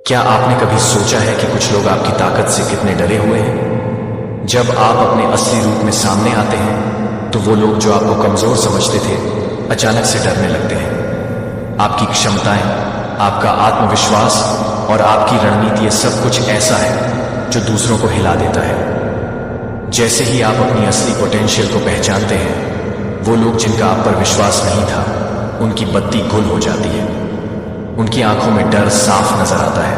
क्या आपने कभी सोचा है कि कुछ लोग आपकी ताकत से कितने डरे हुए हैं? जब आप अपने असली रूप में सामने आते हैं तो वो लोग जो आपको कमजोर समझते थे अचानक से डरने लगते हैं। आपकी क्षमताएं, आपका आत्मविश्वास और आपकी रणनीति, ये सब कुछ ऐसा है जो दूसरों को हिला देता है। जैसे ही आप अपनी असली पोटेंशियल को पहचानते हैं, वो लोग जिनका आप पर विश्वास नहीं था, उनकी बत्ती गुल हो जाती है। उनकी आंखों में डर साफ नजर आता है।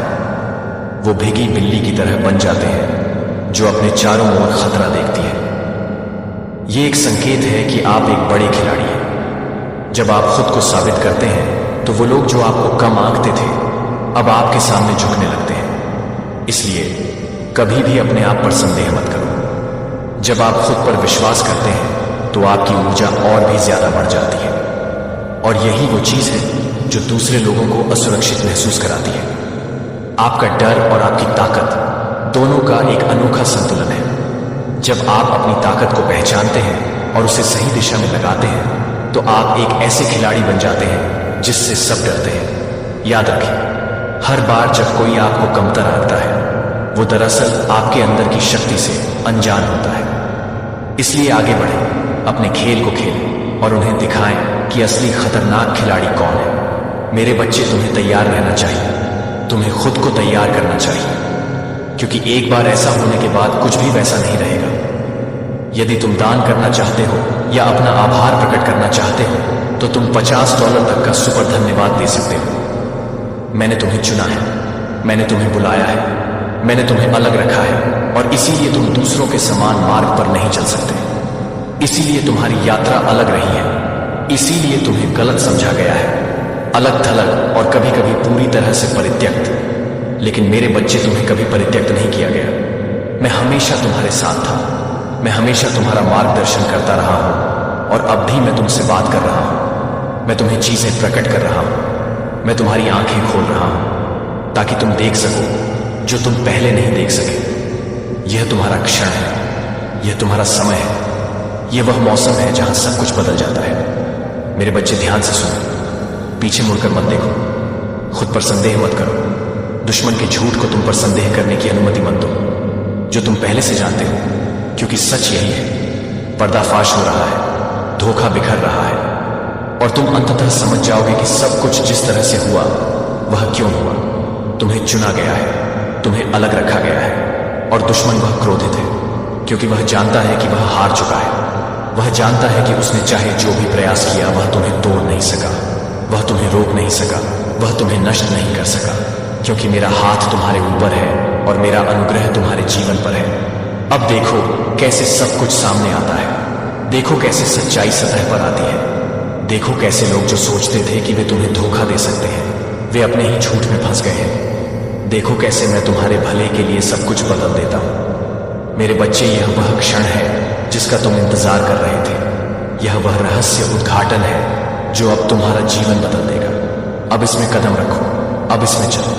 वो भीगी बिल्ली की तरह बन जाते हैं जो अपने चारों ओर खतरा देखती है। ये एक संकेत है कि आप एक बड़े खिलाड़ी हैं। जब आप खुद को साबित करते हैं तो वो लोग जो आपको कम आंकते थे अब आपके सामने झुकने लगते हैं। इसलिए कभी भी अपने आप पर संदेह मत करो। जब आप खुद पर विश्वास करते हैं तो आपकी ऊर्जा और भी ज्यादा बढ़ जाती है, और यही वो चीज है जो दूसरे लोगों को असुरक्षित महसूस कराती है। आपका डर और आपकी ताकत दोनों का एक अनोखा संतुलन है। जब आप अपनी ताकत को पहचानते हैं और उसे सही दिशा में लगाते हैं तो आप एक ऐसे खिलाड़ी बन जाते हैं जिससे सब डरते हैं। याद रखें, हर बार जब कोई आपको कमतर आंकता है वो दरअसल आपके अंदर की शक्ति से अनजान होता है। इसलिए आगे बढ़ें, अपने खेल को खेलें और उन्हें दिखाएं कि असली खतरनाक खिलाड़ी कौन है। मेरे बच्चे, तुम्हें तैयार रहना चाहिए। तुम्हें खुद को तैयार करना चाहिए, क्योंकि एक बार ऐसा होने के बाद कुछ भी वैसा नहीं रहेगा। यदि तुम दान करना चाहते हो या अपना आभार प्रकट करना चाहते हो तो तुम $50 तक का सुपर धन्यवाद दे सकते हो। मैंने तुम्हें चुना है, मैंने तुम्हें बुलाया है, मैंने तुम्हें अलग रखा है, और इसीलिए तुम दूसरों के समान मार्ग पर नहीं चल सकते। इसीलिए तुम्हारी यात्रा अलग रही है, इसीलिए तुम्हें गलत समझा गया है, अलग थलग और कभी कभी पूरी तरह से परित्यक्त। लेकिन मेरे बच्चे, तुम्हें कभी परित्यक्त नहीं किया गया। मैं हमेशा तुम्हारे साथ था, मैं हमेशा तुम्हारा मार्गदर्शन करता रहा हूं, और अब भी मैं तुमसे बात कर रहा हूं। मैं तुम्हें चीजें प्रकट कर रहा हूं, मैं तुम्हारी आंखें खोल रहा हूं ताकि तुम देख सको जो तुम पहले नहीं देख सके। यह तुम्हारा क्षण है, यह तुम्हारा समय है, यह वह मौसम है जहां सब कुछ बदल जाता है। मेरे बच्चे, ध्यान से सुनो, पीछे मुड़कर मत देखो, खुद पर संदेह मत करो, दुश्मन के झूठ को तुम पर संदेह करने की अनुमति मत दो जो तुम पहले से जानते हो, क्योंकि सच यही है। पर्दाफाश हो रहा है, धोखा बिखर रहा है, और तुम अंततः समझ जाओगे कि सब कुछ जिस तरह से हुआ वह क्यों हुआ। तुम्हें चुना गया है, तुम्हें अलग रखा गया है, और दुश्मन वह क्रोधित है क्योंकि वह जानता है कि वह हार चुका है। वह जानता है कि उसने चाहे जो भी प्रयास किया वह तुम्हें तोड़ नहीं सका, वह तुम्हें रोक नहीं सका, वह तुम्हें नष्ट नहीं कर सका, क्योंकि मेरा हाथ तुम्हारे ऊपर है और मेरा अनुग्रह तुम्हारे जीवन पर है। अब देखो कैसे सब कुछ सामने आता है, देखो कैसे सच्चाई सतह पर आती है, देखो कैसे लोग जो सोचते थे कि वे तुम्हें धोखा दे सकते हैं वे अपने ही झूठ में फंस गए हैं। देखो कैसे मैं तुम्हारे भले के लिए सब कुछ बदल देता हूं। मेरे बच्चे, यह वह क्षण है जिसका तुम इंतजार कर रहे थे। यह वह रहस्य उद्घाटन है जो अब तुम्हारा जीवन बदल देगा। अब इसमें कदम रखो, अब इसमें चलो।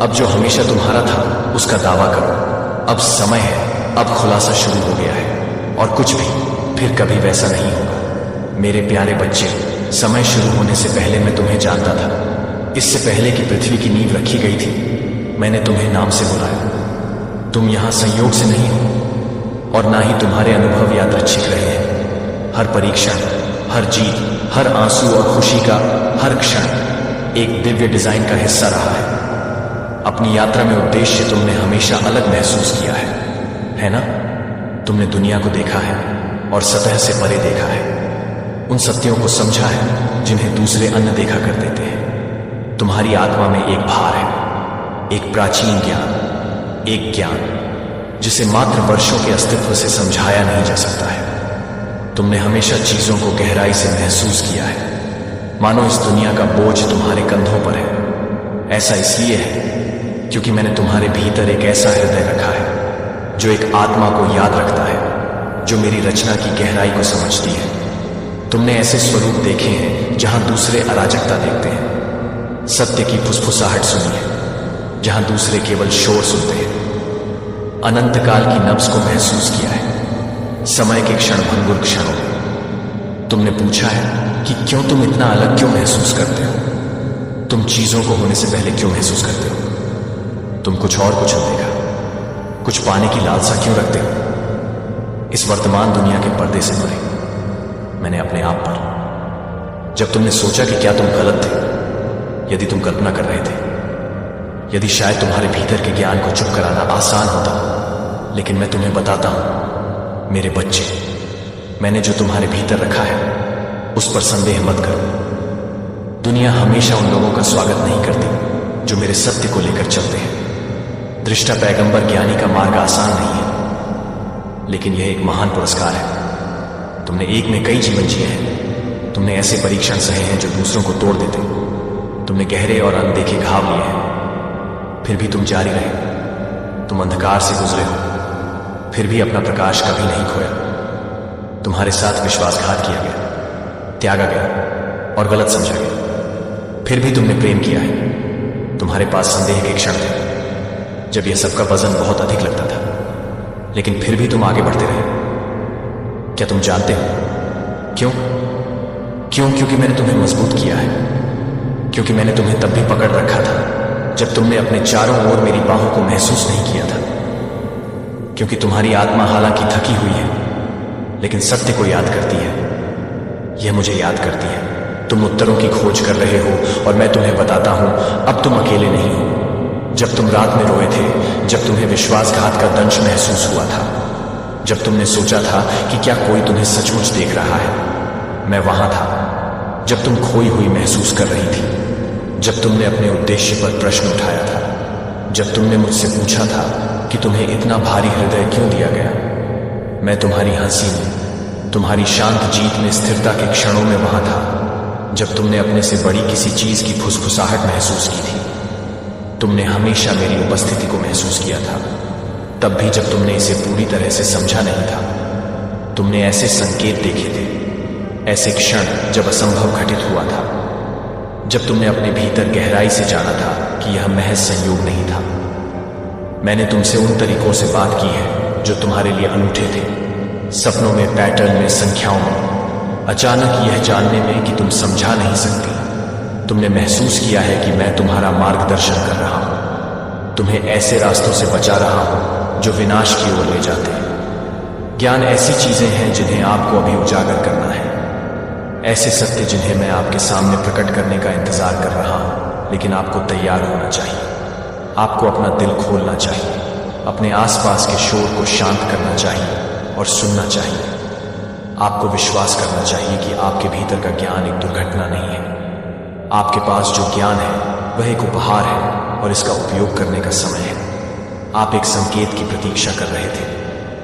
अब जो हमेशा तुम्हारा था उसका दावा करो। अब समय है, अब खुलासा शुरू हो गया है, और कुछ भी फिर कभी वैसा नहीं होगा। मेरे प्यारे बच्चे, समय शुरू होने से पहले मैं तुम्हें जानता था। इससे पहले कि पृथ्वी की नींव रखी गई थी, मैंने तुम्हें नाम से बुलाया। तुम यहां संयोग से नहीं हो, और ना ही तुम्हारे अनुभव यादृच्छिक रहे हैं। हर परीक्षण, हर जीत, हर आंसू और खुशी का हर क्षण एक दिव्य डिजाइन का हिस्सा रहा है। अपनी यात्रा में उद्देश्य तुमने हमेशा अलग महसूस किया है ना? तुमने दुनिया को देखा है और सतह से परे देखा है, उन सत्यों को समझा है जिन्हें दूसरे अनदेखा कर देते हैं। तुम्हारी आत्मा में एक भार है, एक प्राचीन ज्ञान, एक ज्ञान जिसे मात्र वर्षों के अस्तित्व से समझाया नहीं जा सकता है। तुमने हमेशा चीजों को गहराई से महसूस किया है, मानो इस दुनिया का बोझ तुम्हारे कंधों पर है। ऐसा इसलिए है क्योंकि मैंने तुम्हारे भीतर एक ऐसा हृदय रखा है जो एक आत्मा को याद रखता है, जो मेरी रचना की गहराई को समझती है। तुमने ऐसे स्वरूप देखे हैं जहां दूसरे अराजकता देखते हैं, सत्य की फुसफुसाहट सुनी है जहां दूसरे केवल शोर सुनते हैं, अनंत काल की नब्ज को महसूस किया है, समय के क्षण भंगुर क्षणों में। तुमने पूछा है कि क्यों तुम इतना अलग क्यों महसूस करते हो, तुम चीजों को होने से पहले क्यों महसूस करते हो। तुम कुछ और कुछ देखा, कुछ पाने की लालसा क्यों रखते हो? इस वर्तमान दुनिया के पर्दे से परे मैंने अपने आप पर, जब तुमने सोचा कि क्या तुम गलत थे, यदि तुम कल्पना कर रहे थे, यदि शायद तुम्हारे भीतर के ज्ञान को चुप कराना आसान होता, लेकिन मैं तुम्हें बताता हूं मेरे बच्चे, मैंने जो तुम्हारे भीतर रखा है उस पर संदेह मत करो। दुनिया हमेशा उन लोगों का स्वागत नहीं करती जो मेरे सत्य को लेकर चलते हैं। दृष्टा पैगंबर ज्ञानी का मार्ग आसान नहीं है, लेकिन यह एक महान पुरस्कार है। तुमने एक में कई जीवन जिए हैं, तुमने ऐसे परीक्षण सहे हैं जो दूसरों को तोड़ देते, तुमने गहरे और अनदेखे घाव लिए हैं, फिर भी तुम जारी रहे। तुम अंधकार से गुजरे हो, फिर भी अपना प्रकाश कभी नहीं खोया। तुम्हारे साथ विश्वासघात किया गया, त्यागा गया और गलत समझा गया, फिर भी तुमने प्रेम किया है। तुम्हारे पास संदेह के क्षण थे जब यह सबका वजन बहुत अधिक लगता था, लेकिन फिर भी तुम आगे बढ़ते रहे। क्या तुम जानते हो क्यों? क्योंकि मैंने तुम्हें मजबूत किया है, क्योंकि मैंने तुम्हें तब भी पकड़ रखा था जब तुमने अपने चारों ओर मेरी बाहों को महसूस नहीं किया था। क्योंकि तुम्हारी आत्मा हालांकि थकी हुई है, लेकिन सत्य को याद करती है। यह मुझे याद करती है। तुम उत्तरों की खोज कर रहे हो और मैं तुम्हें बताता हूं अब तुम अकेले नहीं हो। जब तुम रात में रोए थे, जब तुम्हें विश्वासघात का दंश महसूस हुआ था, जब तुमने सोचा था कि क्या कोई तुम्हें सचमुच देख रहा है, मैं वहां था। जब तुम खोई हुई महसूस कर रही थी, जब तुमने अपने उद्देश्य पर प्रश्न उठाया था, जब तुमने मुझसे पूछा था कि तुम्हें इतना भारी हृदय क्यों दिया गया, मैं तुम्हारी हंसी में, तुम्हारी शांत जीत में, स्थिरता के क्षणों में वहां था। जब तुमने अपने से बड़ी किसी चीज की फुसफुसाहट महसूस की थी, तुमने हमेशा मेरी उपस्थिति को महसूस किया था, तब भी जब तुमने इसे पूरी तरह से समझा नहीं था। तुमने ऐसे संकेत देखे थे, ऐसे क्षण जब असंभव घटित हुआ था, जब तुमने अपने भीतर गहराई से जाना था कि यह महज संयोग नहीं था। मैंने तुमसे उन तरीकों से बात की है जो तुम्हारे लिए अनूठे थे, सपनों में, पैटर्न में, संख्याओं में, अचानक यह जानने में कि तुम समझा नहीं सकती। तुमने महसूस किया है कि मैं तुम्हारा मार्गदर्शन कर रहा हूं, तुम्हें ऐसे रास्तों से बचा रहा हूं जो विनाश की ओर ले जाते हैं। ज्ञान ऐसी चीजें हैं जिन्हें आपको अभी उजागर करना है, ऐसे सत्य जिन्हें मैं आपके सामने प्रकट करने का इंतजार कर रहा हूं, लेकिन आपको तैयार होना चाहिए। आपको अपना दिल खोलना चाहिए, अपने आसपास के शोर को शांत करना चाहिए और सुनना चाहिए। आपको विश्वास करना चाहिए कि आपके भीतर का ज्ञान एक दुर्घटना नहीं है। आपके पास जो ज्ञान है वह एक उपहार है और इसका उपयोग करने का समय है। आप एक संकेत की प्रतीक्षा कर रहे थे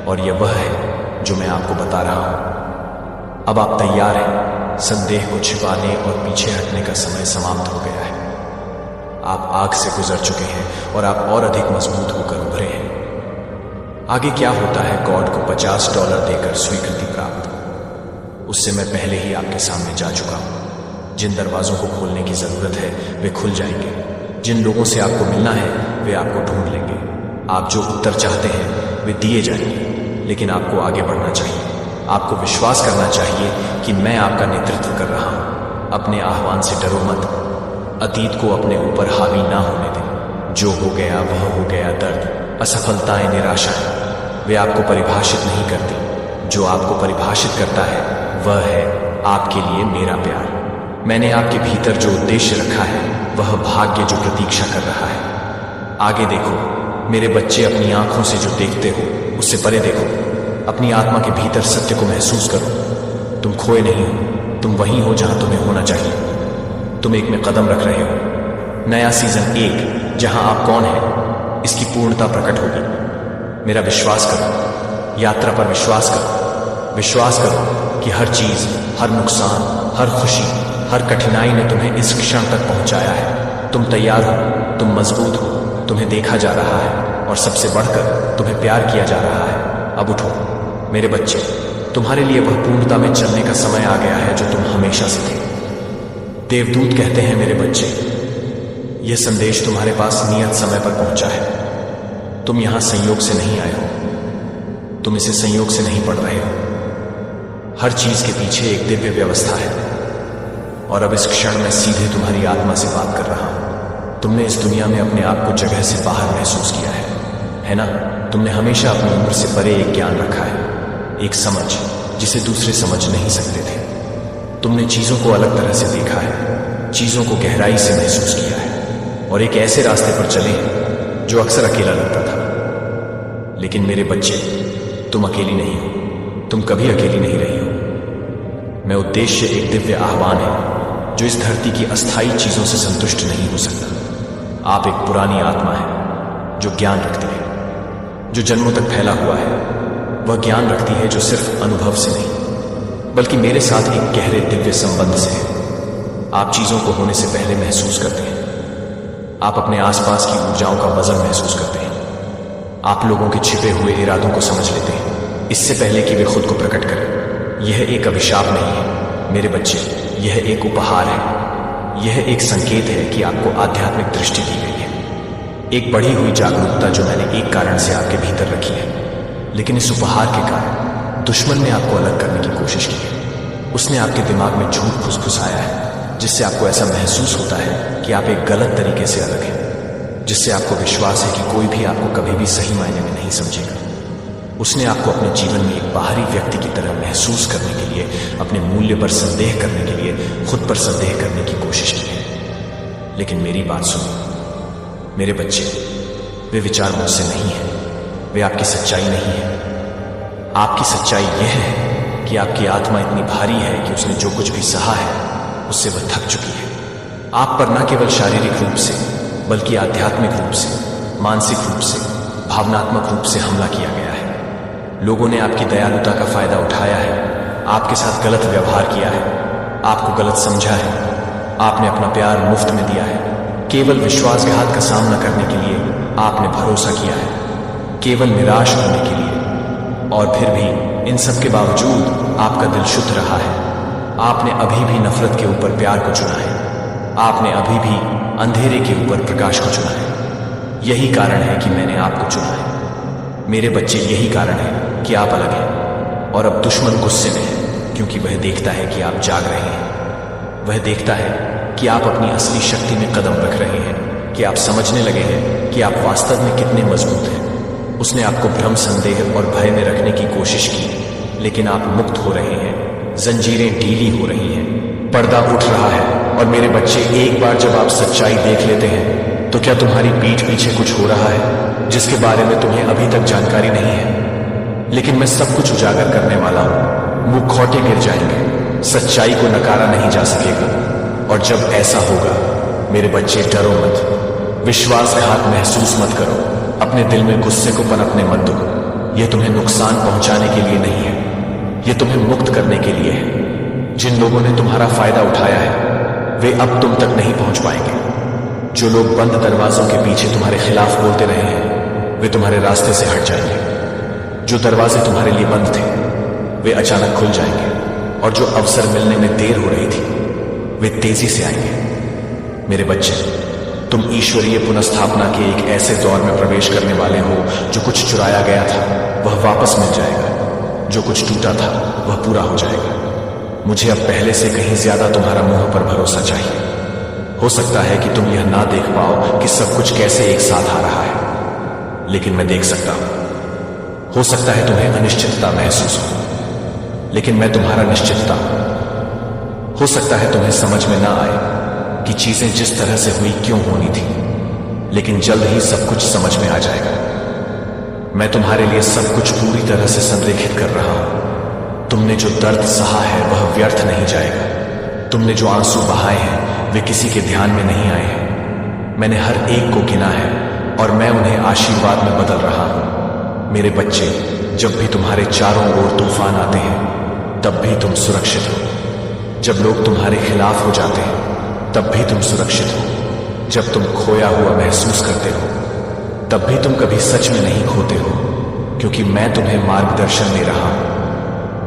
और यह वह है जो मैं आपको बता रहा हूं। अब आप तैयार हैं। संदेह को छिपाने और पीछे हटने का समय समाप्त हो गया है। आप आग से गुजर चुके हैं और आप और अधिक मजबूत होकर उभरे हैं। आगे क्या होता है? गॉड को $50 देकर स्वीकृति प्राप्त, उससे मैं पहले ही आपके सामने जा चुका हूं। जिन दरवाजों को खोलने की जरूरत है वे खुल जाएंगे, जिन लोगों से आपको मिलना है वे आपको ढूंढ लेंगे। आप जो उत्तर चाहते हैं वे दिए जाएंगे, लेकिन आपको आगे बढ़ना चाहिए। आपको विश्वास करना चाहिए कि मैं आपका नेतृत्व कर रहा हूं। अपने आह्वान से डरो मत। अतीत को अपने ऊपर हावी ना होने दें। जो हो गया वह हो गया। दर्द, असफलताएं, निराशाएं, वे आपको परिभाषित नहीं करती। जो आपको परिभाषित करता है वह है आपके लिए मेरा प्यार। मैंने आपके भीतर जो उद्देश्य रखा है वह भाग्य जो प्रतीक्षा कर रहा है। आगे देखो मेरे बच्चे, अपनी आंखों से जो देखते हो उससे परे देखो। अपनी आत्मा के भीतर सत्य को महसूस करो। तुम खोए नहीं हो, तुम वहीं हो जहां तुम्हें होना चाहिए। तुम एक में कदम रख रहे हो। नया सीजन 1, जहां आप कौन हैं इसकी पूर्णता प्रकट होगी। मेरा विश्वास करो, यात्रा पर विश्वास करो। विश्वास करो कि हर चीज, हर नुकसान, हर खुशी, हर कठिनाई ने तुम्हें इस क्षण तक पहुंचाया है। तुम तैयार हो, तुम मजबूत हो, तुम्हें देखा जा रहा है और सबसे बढ़कर तुम्हें प्यार किया जा रहा है। अब उठो मेरे बच्चे, तुम्हारे लिए वह पूर्णता में चलने का समय आ गया है जो तुम हमेशा से थे। देवदूत कहते हैं मेरे बच्चे, यह संदेश तुम्हारे पास नियत समय पर पहुंचा है। तुम यहां संयोग से नहीं आए हो, तुम इसे संयोग से नहीं पढ़ रहे हो। हर चीज के पीछे एक दिव्य व्यवस्था है और अब इस क्षण में सीधे तुम्हारी आत्मा से बात कर रहा हूं। तुमने इस दुनिया में अपने आप को जगह से बाहर महसूस किया है ना? तुमने हमेशा अपनी उम्र से परे एक ज्ञान रखा है, एक समझ जिसे दूसरे समझ नहीं सकते थे। तुमने चीजों को अलग तरह से देखा है, चीजों को गहराई से महसूस किया है और एक ऐसे रास्ते पर चले हैं जो अक्सर अकेला लगता था। लेकिन मेरे बच्चे, तुम अकेली नहीं हो, तुम कभी अकेली नहीं रही हो। मैं उद्देश्य एक दिव्य आह्वान है जो इस धरती की अस्थायी चीजों से संतुष्ट नहीं हो सकता। आप एक पुरानी आत्मा है जो ज्ञान रखती है, जो जन्मों तक फैला हुआ है। वह ज्ञान रखती है जो सिर्फ अनुभव से नहीं बल्कि मेरे साथ एक गहरे दिव्य संबंध से है। आप चीजों को होने से पहले महसूस करते हैं। आप अपने आसपास की ऊर्जाओं का वजन महसूस करते हैं। आप लोगों के छिपे हुए इरादों को समझ लेते हैं इससे पहले कि वे खुद को प्रकट करें। यह एक अभिशाप नहीं है मेरे बच्चे, यह एक उपहार है। यह एक संकेत है कि आपको आध्यात्मिक दृष्टि दी गई है, एक बढ़ी हुई जागरूकता जो मैंने एक कारण से आपके भीतर रखी है। लेकिन इस उपहार के कारण दुश्मन ने आपको अलग करने की कोशिश की है। उसने आपके दिमाग में झूठ फुसफुसाया है जिससे आपको ऐसा महसूस होता है कि आप एक गलत तरीके से अलग हैं, जिससे आपको विश्वास है कि कोई भी आपको कभी भी सही मायने में नहीं समझेगा। उसने आपको अपने जीवन में एक बाहरी व्यक्ति की तरह महसूस करने के लिए, अपने मूल्य पर संदेह करने के लिए खुद पर संदेह करने की कोशिश की है। लेकिन मेरी बात सुनो मेरे बच्चे, वे विचार मुझसे नहीं है, वे आपकी सच्चाई नहीं है। आपकी सच्चाई यह है कि आपकी आत्मा इतनी भारी है कि उसने जो कुछ भी सहा है उससे वह थक चुकी है। आप पर न केवल शारीरिक रूप से बल्कि आध्यात्मिक रूप से, मानसिक रूप से, भावनात्मक रूप से हमला किया गया है। लोगों ने आपकी दयालुता का फायदा उठाया है, आपके साथ गलत व्यवहार किया है, आपको गलत समझा है। आपने अपना प्यार मुफ्त में दिया है। केवल विश्वासघात का सामना करने के लिए आपने भरोसा किया है, केवल निराश होने के लिए। और फिर भी इन सब के बावजूद आपका दिल शुद्ध रहा है। आपने अभी भी नफरत के ऊपर प्यार को चुना है। आपने अभी भी अंधेरे के ऊपर प्रकाश को चुना है। यही कारण है कि मैंने आपको चुना है मेरे बच्चे। यही कारण है कि आप अलग हैं। और अब दुश्मन गुस्से में है क्योंकि वह देखता है कि आप जाग रहे हैं। वह देखता है कि आप अपनी असली शक्ति में कदम रख रहे हैं, कि आप समझने लगे हैं कि आप वास्तव में कितने मजबूत हैं। उसने आपको भ्रम, संदेह और भय में रखने की कोशिश की, लेकिन आप मुक्त हो रहे हैं। जंजीरें ढीली हो रही हैं, पर्दा उठ रहा है। और मेरे बच्चे, एक बार जब आप सच्चाई देख लेते हैं तो क्या तुम्हारी पीठ पीछे कुछ हो रहा है जिसके बारे में तुम्हें अभी तक जानकारी नहीं है? लेकिन मैं सब कुछ उजागर करने वाला हूं। मुखौटे गिर जाएंगे, सच्चाई को नकारा नहीं जा सकेगा। और जब ऐसा होगा मेरे बच्चे, डरो मत, विश्वासघात महसूस मत करो, अपने दिल में गुस्से को पनपने मत दो। यह तुम्हें नुकसान पहुंचाने के लिए नहीं है, यह तुम्हें मुक्त करने के लिए है। जिन लोगों ने तुम्हारा फायदा उठाया है वे अब तुम तक नहीं पहुंच पाएंगे। जो लोग बंद दरवाजों के पीछे तुम्हारे खिलाफ बोलते रहे हैं वे तुम्हारे रास्ते से हट जाएंगे। जो दरवाजे तुम्हारे लिए बंद थे वे अचानक खुल जाएंगे, और जो अवसर मिलने में देर हो रही थी वे तेजी से आएंगे। मेरे बच्चे, तुम ईश्वरीय पुनर्स्थापना के एक ऐसे दौर में प्रवेश करने वाले हो जो कुछ चुराया गया था वह वापस मिल जाएगा, जो कुछ टूटा था वह पूरा हो जाएगा। मुझे अब पहले से कहीं ज्यादा तुम्हारा मुंह पर भरोसा चाहिए। हो सकता है कि तुम यह ना देख पाओ कि सब कुछ कैसे एक साथ आ रहा है, लेकिन मैं देख सकता हूं। हो सकता है तुम्हें अनिश्चितता महसूस हो, लेकिन मैं तुम्हारा निश्चितता हूं। हो सकता है तुम्हें समझ में ना आए कि चीजें जिस तरह से हुई क्यों होनी थी, लेकिन जल्द ही सब कुछ समझ में आ जाएगा। मैं तुम्हारे लिए सब कुछ पूरी तरह से संरेखित कर रहा हूं। तुमने जो दर्द सहा है वह व्यर्थ नहीं जाएगा। तुमने जो आंसू बहाए हैं वे किसी के ध्यान में नहीं आए हैं। मैंने हर एक को गिना है और मैं उन्हें आशीर्वाद में बदल रहा हूं। मेरे बच्चे, जब भी तुम्हारे चारों ओर तूफान आते हैं तब भी तुम सुरक्षित हो। जब लोग तुम्हारे खिलाफ हो जाते हैं तब भी तुम सुरक्षित हो। जब तुम खोया हुआ महसूस करते हो तब भी तुम कभी सच में नहीं खोते हो, क्योंकि मैं तुम्हें मार्गदर्शन दे रहा हूं।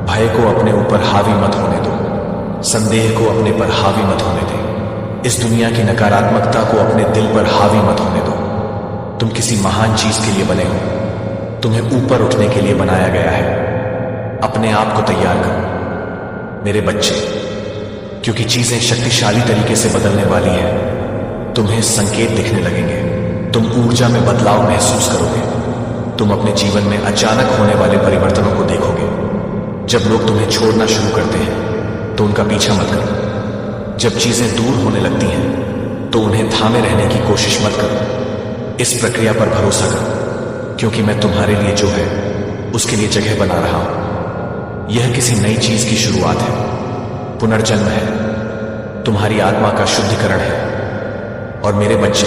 भय को अपने ऊपर हावी मत होने दो, संदेह को अपने पर हावी मत होने दे, इस दुनिया की नकारात्मकता को अपने दिल पर हावी मत होने दो। तुम किसी महान चीज के लिए बने हो, तुम्हें ऊपर उठने के लिए बनाया गया है। अपने आप को तैयार करो मेरे बच्चे, क्योंकि चीजें शक्तिशाली तरीके से बदलने वाली है। तुम्हें संकेत दिखने लगेंगे, तुम ऊर्जा में बदलाव महसूस करोगे, तुम अपने जीवन में अचानक होने वाले परिवर्तनों को देखोगे। जब लोग तुम्हें छोड़ना शुरू करते हैं तो उनका पीछा मत करो। जब चीजें दूर होने लगती हैं तो उन्हें थामे रहने की कोशिश मत करो। इस प्रक्रिया पर भरोसा करो, क्योंकि मैं तुम्हारे लिए जो है उसके लिए जगह बना रहा हूं। यह किसी नई चीज की शुरुआत है, पुनर्जन्म है, तुम्हारी आत्मा का शुद्धिकरण है। और मेरे बच्चे,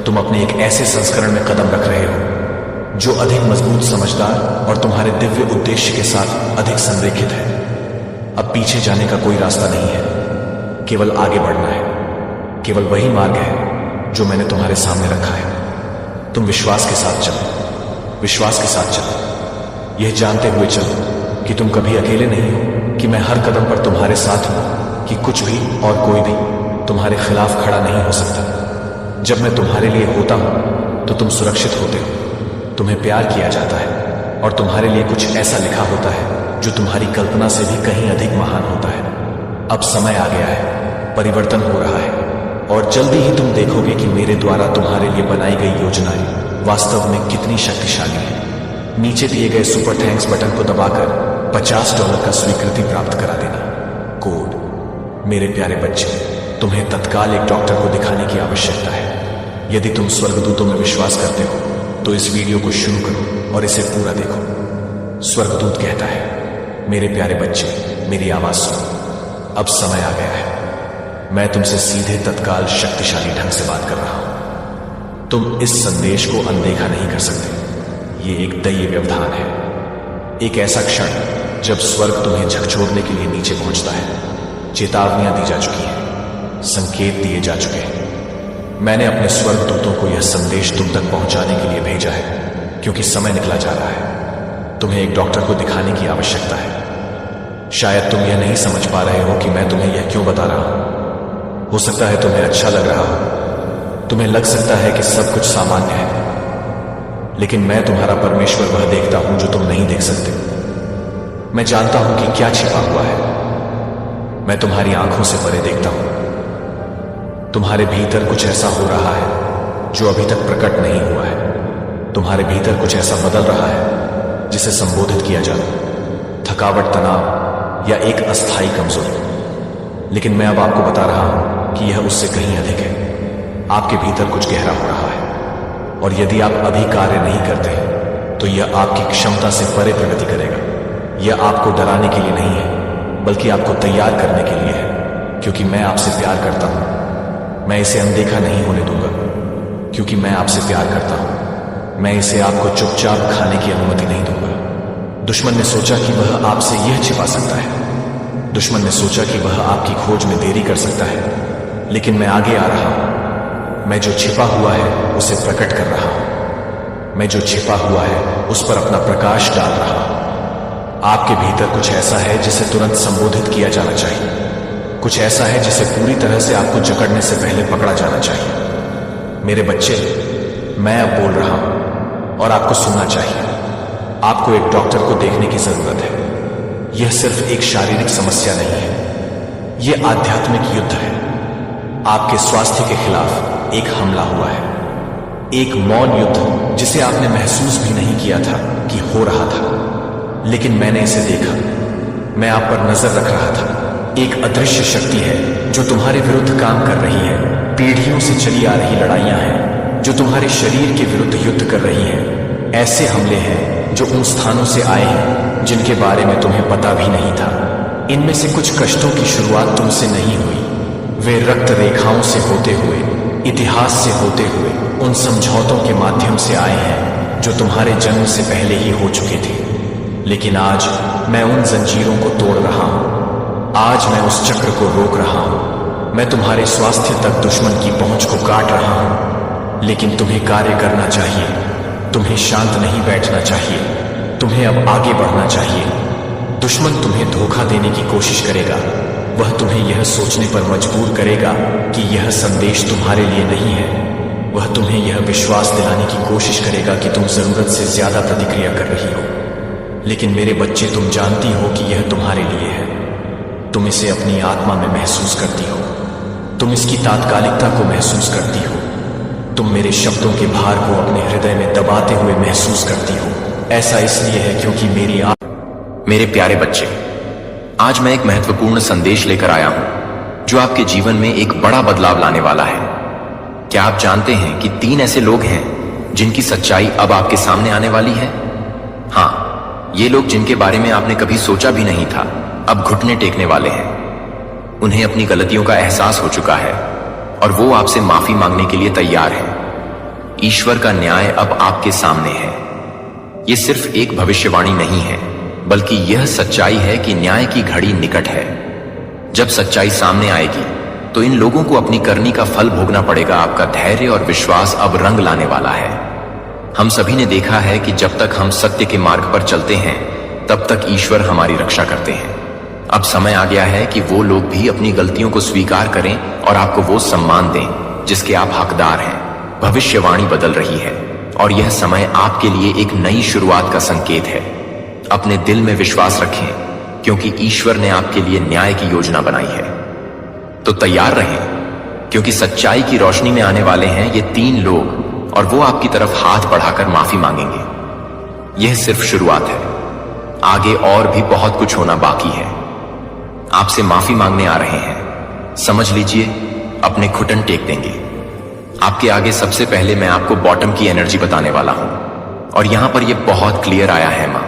तुम अपने एक ऐसे संस्करण में कदम रख रहे हो जो अधिक मजबूत, समझदार और तुम्हारे दिव्य उद्देश्य के साथ अधिक संरेखित है। अब पीछे जाने का कोई रास्ता नहीं है, केवल आगे बढ़ना है। केवल वही मार्ग है जो मैंने तुम्हारे सामने रखा है। तुम विश्वास के साथ चलो, विश्वास के साथ चलो, यह जानते हुए चलो कि तुम कभी अकेले नहीं हो, कि मैं हर कदम पर तुम्हारे साथ हूं, कि कुछ भी और कोई भी तुम्हारे खिलाफ खड़ा नहीं हो सकता। जब मैं तुम्हारे लिए होता हूं तो तुम सुरक्षित होते हो, तुम्हें प्यार किया जाता है और तुम्हारे लिए कुछ ऐसा लिखा होता है जो तुम्हारी कल्पना से भी कहीं अधिक महान होता है। अब समय आ गया है, परिवर्तन हो रहा है और जल्दी ही तुम देखोगे कि मेरे द्वारा तुम्हारे लिए बनाई गई योजनाएं वास्तव में कितनी शक्तिशाली है। नीचे दिए गए सुपर थैंक्स बटन को दबाकर $50 का स्वीकृति प्राप्त करा देना। कोड। मेरे प्यारे बच्चे, तुम्हें तत्काल एक डॉक्टर को दिखाने की आवश्यकता है। यदि तुम स्वर्गदूतों में विश्वास करते हो तो इस वीडियो को शुरू करो और इसे पूरा देखो। स्वर्गदूत कहता है, मेरे प्यारे बच्चे, मेरी आवाज सुनो। अब समय आ गया है, मैं तुमसे सीधे, तत्काल, शक्तिशाली ढंग से बात कर रहा हूं। तुम इस संदेश को अनदेखा नहीं कर सकते। ये एक दैवीय व्यवधान है, एक ऐसा क्षण जब स्वर्ग तुम्हें झकझोरने के लिए नीचे पहुंचता है। चेतावनियां दी जा चुकी हैं, संकेत दिए जा चुके हैं। मैंने अपने स्वर्गदूतों को यह संदेश तुम तक पहुंचाने के लिए भेजा है, क्योंकि समय निकला जा रहा है। तुम्हें एक डॉक्टर को दिखाने की आवश्यकता है। शायद तुम यह नहीं समझ पा रहे हो कि मैं तुम्हें यह क्यों बता रहा हूं। हो सकता है तुम्हें अच्छा लग रहा हो, तुम्हें लग सकता है कि सब कुछ सामान्य है, लेकिन मैं तुम्हारा परमेश्वर वह देखता हूं जो तुम नहीं देख सकते। मैं जानता हूं कि क्या छिपा हुआ है। मैं तुम्हारी आंखों से परे देखता हूं। तुम्हारे भीतर कुछ ऐसा हो रहा है जो अभी तक प्रकट नहीं हुआ है। तुम्हारे भीतर कुछ ऐसा बदल रहा है जिसे संबोधित किया जाए थकावट, तनाव या एक अस्थायी कमजोरी। लेकिन मैं अब आपको बता रहा हूं कि यह उससे कहीं अधिक है। आपके भीतर कुछ गहरा हो रहा है, और यदि आप अभी कार्य नहीं करते तो यह आपकी क्षमता से परे प्रगति करेगा। यह आपको डराने के लिए नहीं है, बल्कि आपको तैयार करने के लिए है, क्योंकि मैं आपसे प्यार करता हूं। मैं इसे अनदेखा नहीं होने दूंगा, क्योंकि मैं आपसे प्यार करता हूं। मैं इसे आपको चुपचाप खाने की अनुमति नहीं दूंगा। दुश्मन ने सोचा कि वह आपसे यह छिपा सकता है। दुश्मन ने सोचा कि वह आपकी खोज में देरी कर सकता है, लेकिन मैं आगे आ रहा हूं। मैं जो छिपा हुआ है उसे प्रकट कर रहा हूं। मैं जो छिपा हुआ है उस पर अपना प्रकाश डाल रहा हूं। आपके भीतर कुछ ऐसा है जिसे तुरंत संबोधित किया जाना चाहिए। कुछ ऐसा है जिसे पूरी तरह से आपको जकड़ने से पहले पकड़ा जाना चाहिए। मेरे बच्चे, मैं अब बोल रहा हूं और आपको सुनना चाहिए। आपको एक डॉक्टर को देखने की जरूरत है। यह सिर्फ एक शारीरिक समस्या नहीं है, यह आध्यात्मिक युद्ध है। आपके स्वास्थ्य के खिलाफ एक हमला हुआ है, एक मौन युद्ध जिसे आपने महसूस भी नहीं किया था कि हो रहा था, लेकिन मैंने इसे देखा। मैं आप पर नजर रख रहा था। एक अदृश्य शक्ति है जो तुम्हारे विरुद्ध काम कर रही है। पीढ़ियों से चली आ रही लड़ाइयां हैं जो तुम्हारे शरीर के विरुद्ध युद्ध कर रही हैं। ऐसे हमले हैं जो उन स्थानों से आए हैं जिनके बारे में तुम्हें पता भी नहीं था। इनमें से कुछ कष्टों की शुरुआत तुमसे नहीं हुई, वे रक्त रेखाओं से होते हुए, इतिहास से होते हुए, उन समझौतों के माध्यम से आए हैं जो तुम्हारे जन्म से पहले ही हो चुके थे। लेकिन आज मैं उन जंजीरों को तोड़ रहा हूं। आज मैं उस चक्र को रोक रहा हूं। मैं तुम्हारे स्वास्थ्य तक दुश्मन की पहुंच को काट रहा हूं। लेकिन तुम्हें कार्य करना चाहिए। तुम्हें शांत नहीं बैठना चाहिए। तुम्हें अब आगे बढ़ना चाहिए। दुश्मन तुम्हें धोखा देने की कोशिश करेगा। वह तुम्हें यह सोचने पर मजबूर करेगा कि यह संदेश तुम्हारे लिए नहीं है। वह तुम्हें यह विश्वास दिलाने की कोशिश करेगा कि तुम जरूरत से ज्यादा प्रतिक्रिया कर रही हो। लेकिन मेरे बच्चे, तुम जानती हो कि यह तुम्हारे लिए है। तुम इसे अपनी आत्मा में महसूस करती हो। तुम इसकी तात्कालिकता को महसूस करती हो। तुम मेरे शब्दों के भार को अपने हृदय में दबाते हुए महसूस करती हो। ऐसा इसलिए है क्योंकि मेरे प्यारे बच्चे, आज मैं एक महत्वपूर्ण संदेश लेकर आया हूं जो आपके जीवन में एक बड़ा बदलाव लाने वाला है। क्या आप जानते हैं कि 3 ऐसे लोग हैं जिनकी सच्चाई अब आपके सामने आने वाली है? हाँ, ये लोग जिनके बारे में आपने कभी सोचा भी नहीं था, अब घुटने टेकने वाले हैं। उन्हें अपनी गलतियों का एहसास हो चुका है और वो आपसे माफी मांगने के लिए तैयार हैं। ईश्वर का न्याय अब आपके सामने है। ये सिर्फ एक भविष्यवाणी नहीं है, बल्कि यह सच्चाई है कि न्याय की घड़ी निकट है। जब सच्चाई सामने आएगी तो इन लोगों को अपनी करनी का फल भोगना पड़ेगा। आपका धैर्य और विश्वास अब रंग लाने वाला है। हम सभी ने देखा है कि जब तक हम सत्य के मार्ग पर चलते हैं, तब तक ईश्वर हमारी रक्षा करते हैं। अब समय आ गया है कि वो लोग भी अपनी गलतियों को स्वीकार करें और आपको वो सम्मान दें जिसके आप हकदार हैं। भविष्यवाणी बदल रही है और यह समय आपके लिए एक नई शुरुआत का संकेत है। अपने दिल में विश्वास रखें, क्योंकि ईश्वर ने आपके लिए न्याय की योजना बनाई है। तो तैयार रहें, क्योंकि सच्चाई की रोशनी में आने वाले हैं ये 3 लोग और वो आपकी तरफ हाथ बढ़ाकर माफी मांगेंगे। यह सिर्फ शुरुआत है, आगे और भी बहुत कुछ होना बाकी है। आपसे माफी मांगने आ रहे हैं। समझ लीजिए, अपने घुटन टेक देंगे। आपके आगे सबसे पहले मैं आपको बॉटम की एनर्जी बताने वाला हूं और यहां पर यह बहुत क्लियर आया है। मां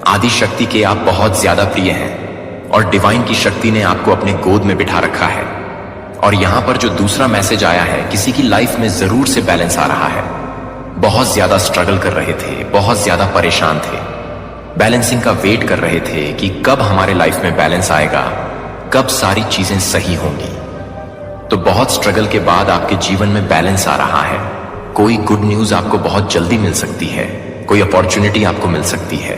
आदि शक्ति के आप बहुत ज्यादा प्रिय हैं और डिवाइन की शक्ति ने आपको अपने गोद में बिठा रखा है। और यहां पर जो दूसरा मैसेज आया है, किसी की लाइफ में जरूर से बैलेंस आ रहा है। बहुत ज्यादा स्ट्रगल कर रहे थे, बहुत ज्यादा परेशान थे, बैलेंसिंग का वेट कर रहे थे कि कब हमारे लाइफ में बैलेंस आएगा, कब सारी चीजें सही होंगी। तो बहुत स्ट्रगल के बाद आपके जीवन में बैलेंस आ रहा है। कोई गुड न्यूज आपको बहुत जल्दी मिल सकती है, कोई अपॉर्चुनिटी आपको मिल सकती है।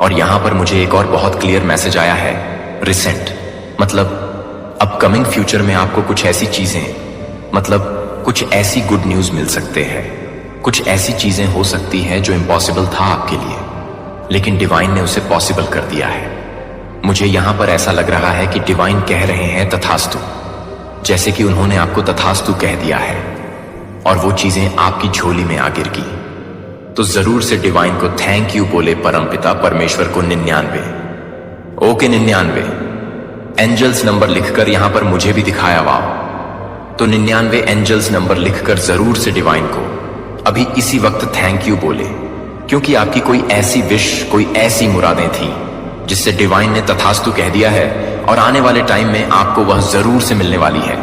और यहां पर मुझे एक और बहुत क्लियर मैसेज आया है, रिसेंट, मतलब अपकमिंग फ्यूचर में आपको कुछ ऐसी चीजें, मतलब कुछ ऐसी गुड न्यूज मिल सकते हैं। कुछ ऐसी चीजें हो सकती है जो इम्पॉसिबल था आपके लिए, लेकिन डिवाइन ने उसे पॉसिबल कर दिया है। मुझे यहां पर ऐसा लग रहा है कि डिवाइन कह रहे हैं तथास्तु, जैसे कि उन्होंने आपको तथास्तु कह दिया है और वो चीजें आपकी झोली में आ गिर गई। तो जरूर से डिवाइन को थैंक यू बोले परमपिता परमेश्वर को। 99 ओके 99 एंजल्स नंबर लिखकर यहां पर मुझे भी दिखाया। वाओ, तो 99 एंजल्स नंबर लिखकर जरूर से डिवाइन को अभी इसी वक्त थैंक यू बोले, क्योंकि आपकी कोई ऐसी विश, कोई ऐसी मुरादें थी जिससे डिवाइन ने तथास्तु कह दिया है और आने वाले टाइम में आपको वह जरूर से मिलने वाली है।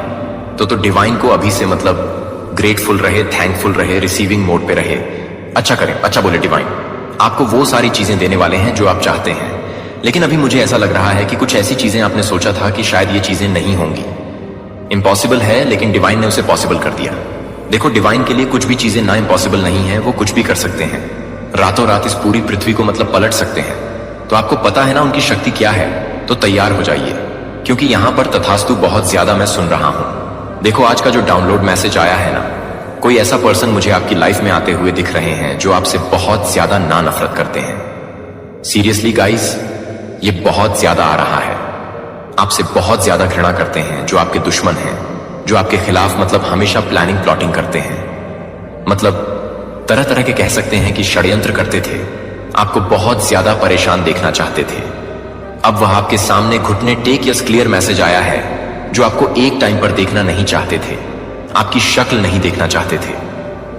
तो डिवाइन को अभी से मतलब ग्रेटफुल रहे, थैंकफुल रहे, रिसीविंग मोड पे रहे। अच्छा करें, अच्छा बोले डिवाइन, आपको वो सारी चीजें देने वाले हैं जो आप चाहते हैं। लेकिन अभी मुझे ऐसा लग रहा है कि कुछ ऐसी चीजें आपने सोचा था कि शायद ये चीजें नहीं होंगी, इम्पॉसिबल है, लेकिन डिवाइन ने उसे पॉसिबल कर दिया। देखो, डिवाइन के लिए कुछ भी चीजें ना इम्पॉसिबल नहीं है, वो कुछ भी कर सकते हैं। रातों रात इस पूरी पृथ्वी को मतलब पलट सकते हैं। तो आपको पता है ना उनकी शक्ति क्या है, तो तैयार हो जाइए, क्योंकि यहां पर तथास्तु बहुत ज्यादा मैं सुन रहा हूं। देखो, आज का जो डाउनलोड मैसेज आया है ना, कोई ऐसा पर्सन मुझे आपकी लाइफ में आते हुए दिख रहे हैं जो आपसे बहुत ज्यादा ना नफरत करते हैं। सीरियसली गाइस, ये बहुत ज्यादा आ रहा है। आपसे बहुत ज्यादा घृणा करते हैं, जो आपके दुश्मन हैं, जो आपके खिलाफ मतलब हमेशा प्लानिंग प्लॉटिंग करते हैं, मतलब तरह तरह के कह सकते हैं कि षड्यंत्र करते थे। आपको बहुत ज्यादा परेशान देखना चाहते थे। अब वह आपके सामने घुटने टेक यस क्लियर मैसेज आया है जो आपको एक टाइम पर देखना नहीं चाहते थे, आपकी शक्ल नहीं देखना चाहते थे।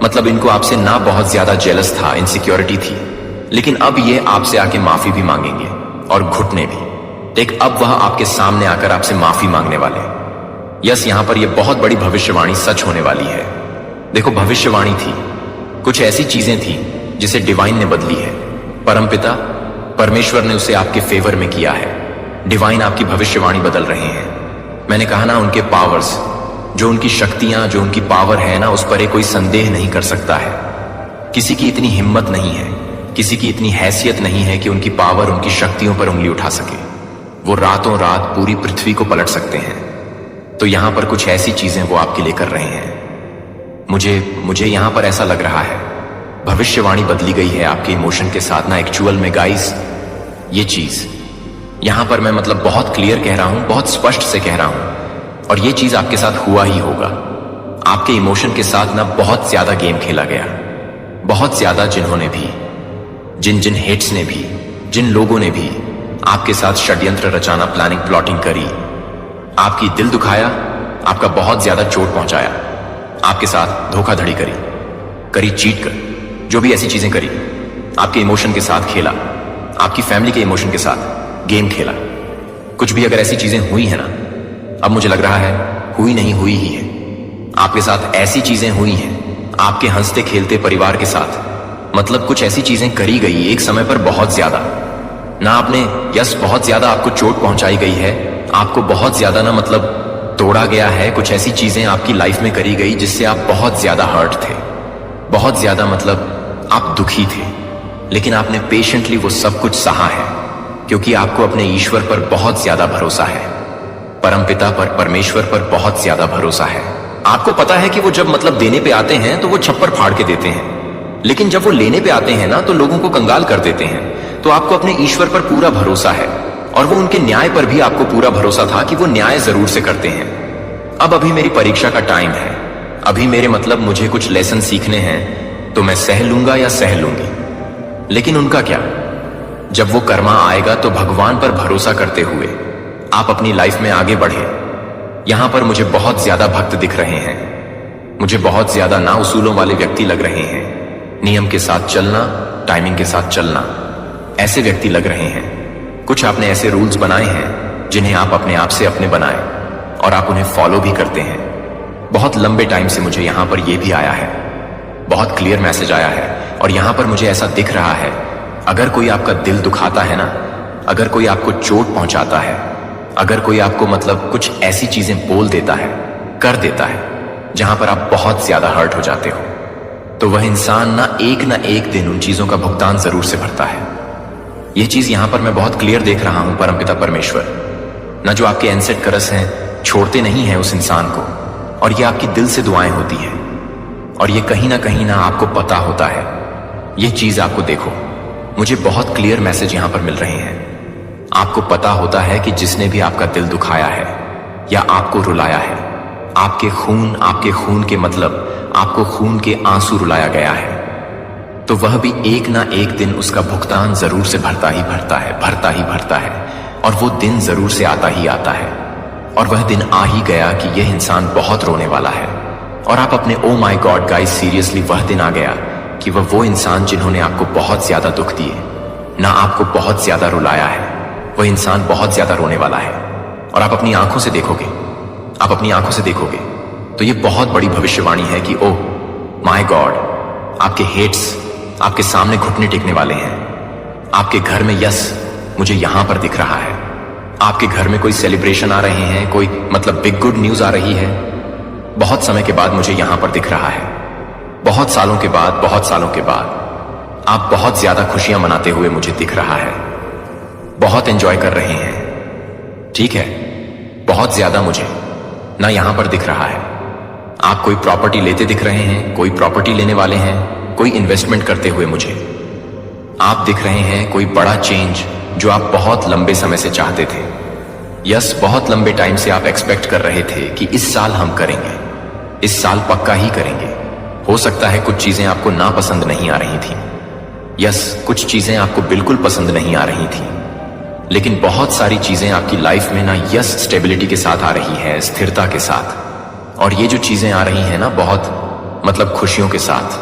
मतलब इनको आपसे ना बहुत ज्यादा जेलस था, इनसिक्योरिटी थी, लेकिन अब ये आपसे आके माफी भी मांगेंगे और घुटने भी। देख, अब वह आपके सामने आकर आपसे माफी मांगने वाले। यस, यहां पर यह बहुत बड़ी भविष्यवाणी सच होने वाली है। देखो, भविष्यवाणी थी, कुछ ऐसी चीजें थी जिसे डिवाइन ने बदली है। परमपिता परमेश्वर ने उसे आपके फेवर में किया है। डिवाइन आपकी भविष्यवाणी बदल रहे हैं। मैंने कहा ना, उनके पावर्स, जो उनकी शक्तियां, जो उनकी पावर है ना, उस पर कोई संदेह नहीं कर सकता है। किसी की इतनी हिम्मत नहीं है, किसी की इतनी हैसियत नहीं है कि उनकी पावर, उनकी शक्तियों पर उंगली उठा सके। वो रातों रात पूरी पृथ्वी को पलट सकते हैं। तो यहां पर कुछ ऐसी चीजें वो आपके लिए कर रहे हैं। मुझे यहां पर ऐसा लग रहा है भविष्यवाणी बदली गई है आपके इमोशन के साथ ना। एक्चुअल में गाइस, ये चीज यहां पर मैं मतलब बहुत क्लियर कह रहा हूं, बहुत स्पष्ट से कह रहा हूं, और ये चीज आपके साथ हुआ ही होगा। आपके इमोशन के साथ ना बहुत ज्यादा गेम खेला गया, बहुत ज्यादा, जिन्होंने भी, जिन जिन हेट्स ने भी, जिन लोगों ने भी आपके साथ षड्यंत्र रचाना, प्लानिंग, प्लॉटिंग करी, आपकी दिल दुखाया, आपका बहुत ज्यादा चोट पहुंचाया, आपके साथ धोखाधड़ी करी, चीट कर, जो भी ऐसी चीजें करी, आपके इमोशन के साथ खेला, आपकी फैमिली के इमोशन के साथ गेम खेला, कुछ भी अगर ऐसी चीजें हुई है ना, अब मुझे लग रहा है हुई नहीं, हुई ही है। आपके साथ ऐसी चीजें हुई हैं, आपके हंसते खेलते परिवार के साथ, मतलब कुछ ऐसी चीजें करी गई एक समय पर बहुत ज्यादा ना, आपने यस बहुत ज्यादा आपको चोट पहुंचाई गई है, आपको बहुत ज्यादा ना मतलब तोड़ा गया है, कुछ ऐसी चीजें आपकी लाइफ में करी गई जिससे आप बहुत ज्यादा हर्ट थे, बहुत ज्यादा मतलब आप दुखी थे, लेकिन आपने पेशेंटली वो सब कुछ सहा है, क्योंकि आपको अपने ईश्वर पर बहुत ज्यादा भरोसा है, परमपिता पर, परमेश्वर पर बहुत ज्यादा भरोसा है। आपको पता है कि वो जब मतलब देने पे आते हैं तो वो छप्पर फाड़ के देते हैं, लेकिन जब वो लेने पे आते हैं ना तो लोगों को कंगाल कर देते हैं। तो आपको अपने ईश्वर पर पूरा भरोसा है, और वो उनके न्याय पर भी आपको पूरा भरोसा था कि वो न्याय जरूर से करते हैं। अब अभी मेरी परीक्षा का टाइम है, अभी मेरे मतलब मुझे कुछ लेसन सीखने हैं, तो मैं सह लूंगा या सह लूंगी, लेकिन उनका क्या, जब वो कर्मा आएगा तो भगवान पर भरोसा करते हुए आप अपनी लाइफ में आगे बढ़े। यहां पर मुझे बहुत ज्यादा भक्त दिख रहे हैं, मुझे बहुत ज्यादा ना उसूलों वाले व्यक्ति लग रहे हैं, नियम के साथ चलना, टाइमिंग के साथ चलना, ऐसे व्यक्ति लग रहे हैं। कुछ आपने ऐसे रूल्स बनाए हैं जिन्हें आप अपने आप से अपने बनाए, और आप उन्हें फॉलो भी करते हैं। बहुत लंबे टाइम से मुझे यहां पर यह भी आया है, बहुत क्लियर मैसेज आया है, और यहां पर मुझे ऐसा दिख रहा है, अगर कोई आपका दिल दुखाता है ना, अगर कोई आपको चोट पहुंचाता है, अगर कोई आपको मतलब कुछ ऐसी चीजें बोल देता है, कर देता है, जहां पर आप बहुत ज्यादा हर्ट हो जाते हो, तो वह इंसान ना एक दिन उन चीजों का भुगतान जरूर से भरता है। यह चीज यहां पर मैं बहुत क्लियर देख रहा हूं। परमपिता परमेश्वर ना, जो आपके एनसेट करस हैं, छोड़ते नहीं हैं उस इंसान को, और ये आपकी दिल से दुआएं होती हैं, और ये कहीं ना आपको पता होता है। यह चीज आपको देखो, मुझे बहुत क्लियर मैसेज यहां पर मिल रहे हैं। आपको पता होता है कि जिसने भी आपका दिल दुखाया है या आपको रुलाया है, आपके खून के मतलब आपको खून के आंसू रुलाया गया है, तो वह भी एक ना एक दिन उसका भुगतान जरूर से भरता ही भरता है, और वो दिन जरूर से आता ही आता है। और वह दिन आ ही गया कि यह इंसान बहुत रोने वाला है, और आप अपने ओ माय गॉड गाइस, सीरियसली वह दिन आ गया कि वह वो इंसान जिन्होंने आपको बहुत ज्यादा दुख दिए, ना आपको बहुत ज्यादा रुलाया है, वह इंसान बहुत ज्यादा रोने वाला है। और आप अपनी आंखों से देखोगे, आप अपनी आंखों से देखोगे तो ये बहुत बड़ी भविष्यवाणी है कि ओह माय गॉड, आपके हेट्स आपके सामने घुटने टेकने वाले हैं। आपके घर में यस मुझे यहां पर दिख रहा है, आपके घर में कोई सेलिब्रेशन आ रहे हैं, कोई मतलब बिग गुड न्यूज आ रही है। बहुत समय के बाद मुझे यहां पर दिख रहा है, बहुत सालों के बाद आप बहुत ज्यादा खुशियां मनाते हुए मुझे दिख रहा है, बहुत एंजॉय कर रहे हैं, ठीक है, बहुत ज्यादा मुझे ना यहां पर दिख रहा है। आप कोई प्रॉपर्टी लेते दिख रहे हैं, कोई प्रॉपर्टी लेने वाले हैं, कोई इन्वेस्टमेंट करते हुए मुझे आप दिख रहे हैं, कोई बड़ा चेंज जो आप बहुत लंबे समय से चाहते थे। यस, बहुत लंबे टाइम से आप एक्सपेक्ट कर रहे थे कि इस साल हम करेंगे, इस साल पक्का ही करेंगे। हो सकता है कुछ चीजें आपको नापसंद नहीं आ रही थी, यस, कुछ चीजें आपको बिल्कुल पसंद नहीं आ रही थी, लेकिन बहुत सारी चीजें आपकी लाइफ में ना यस स्टेबिलिटी के साथ आ रही है, स्थिरता के साथ। और ये जो चीजें आ रही हैं ना, बहुत मतलब खुशियों के साथ,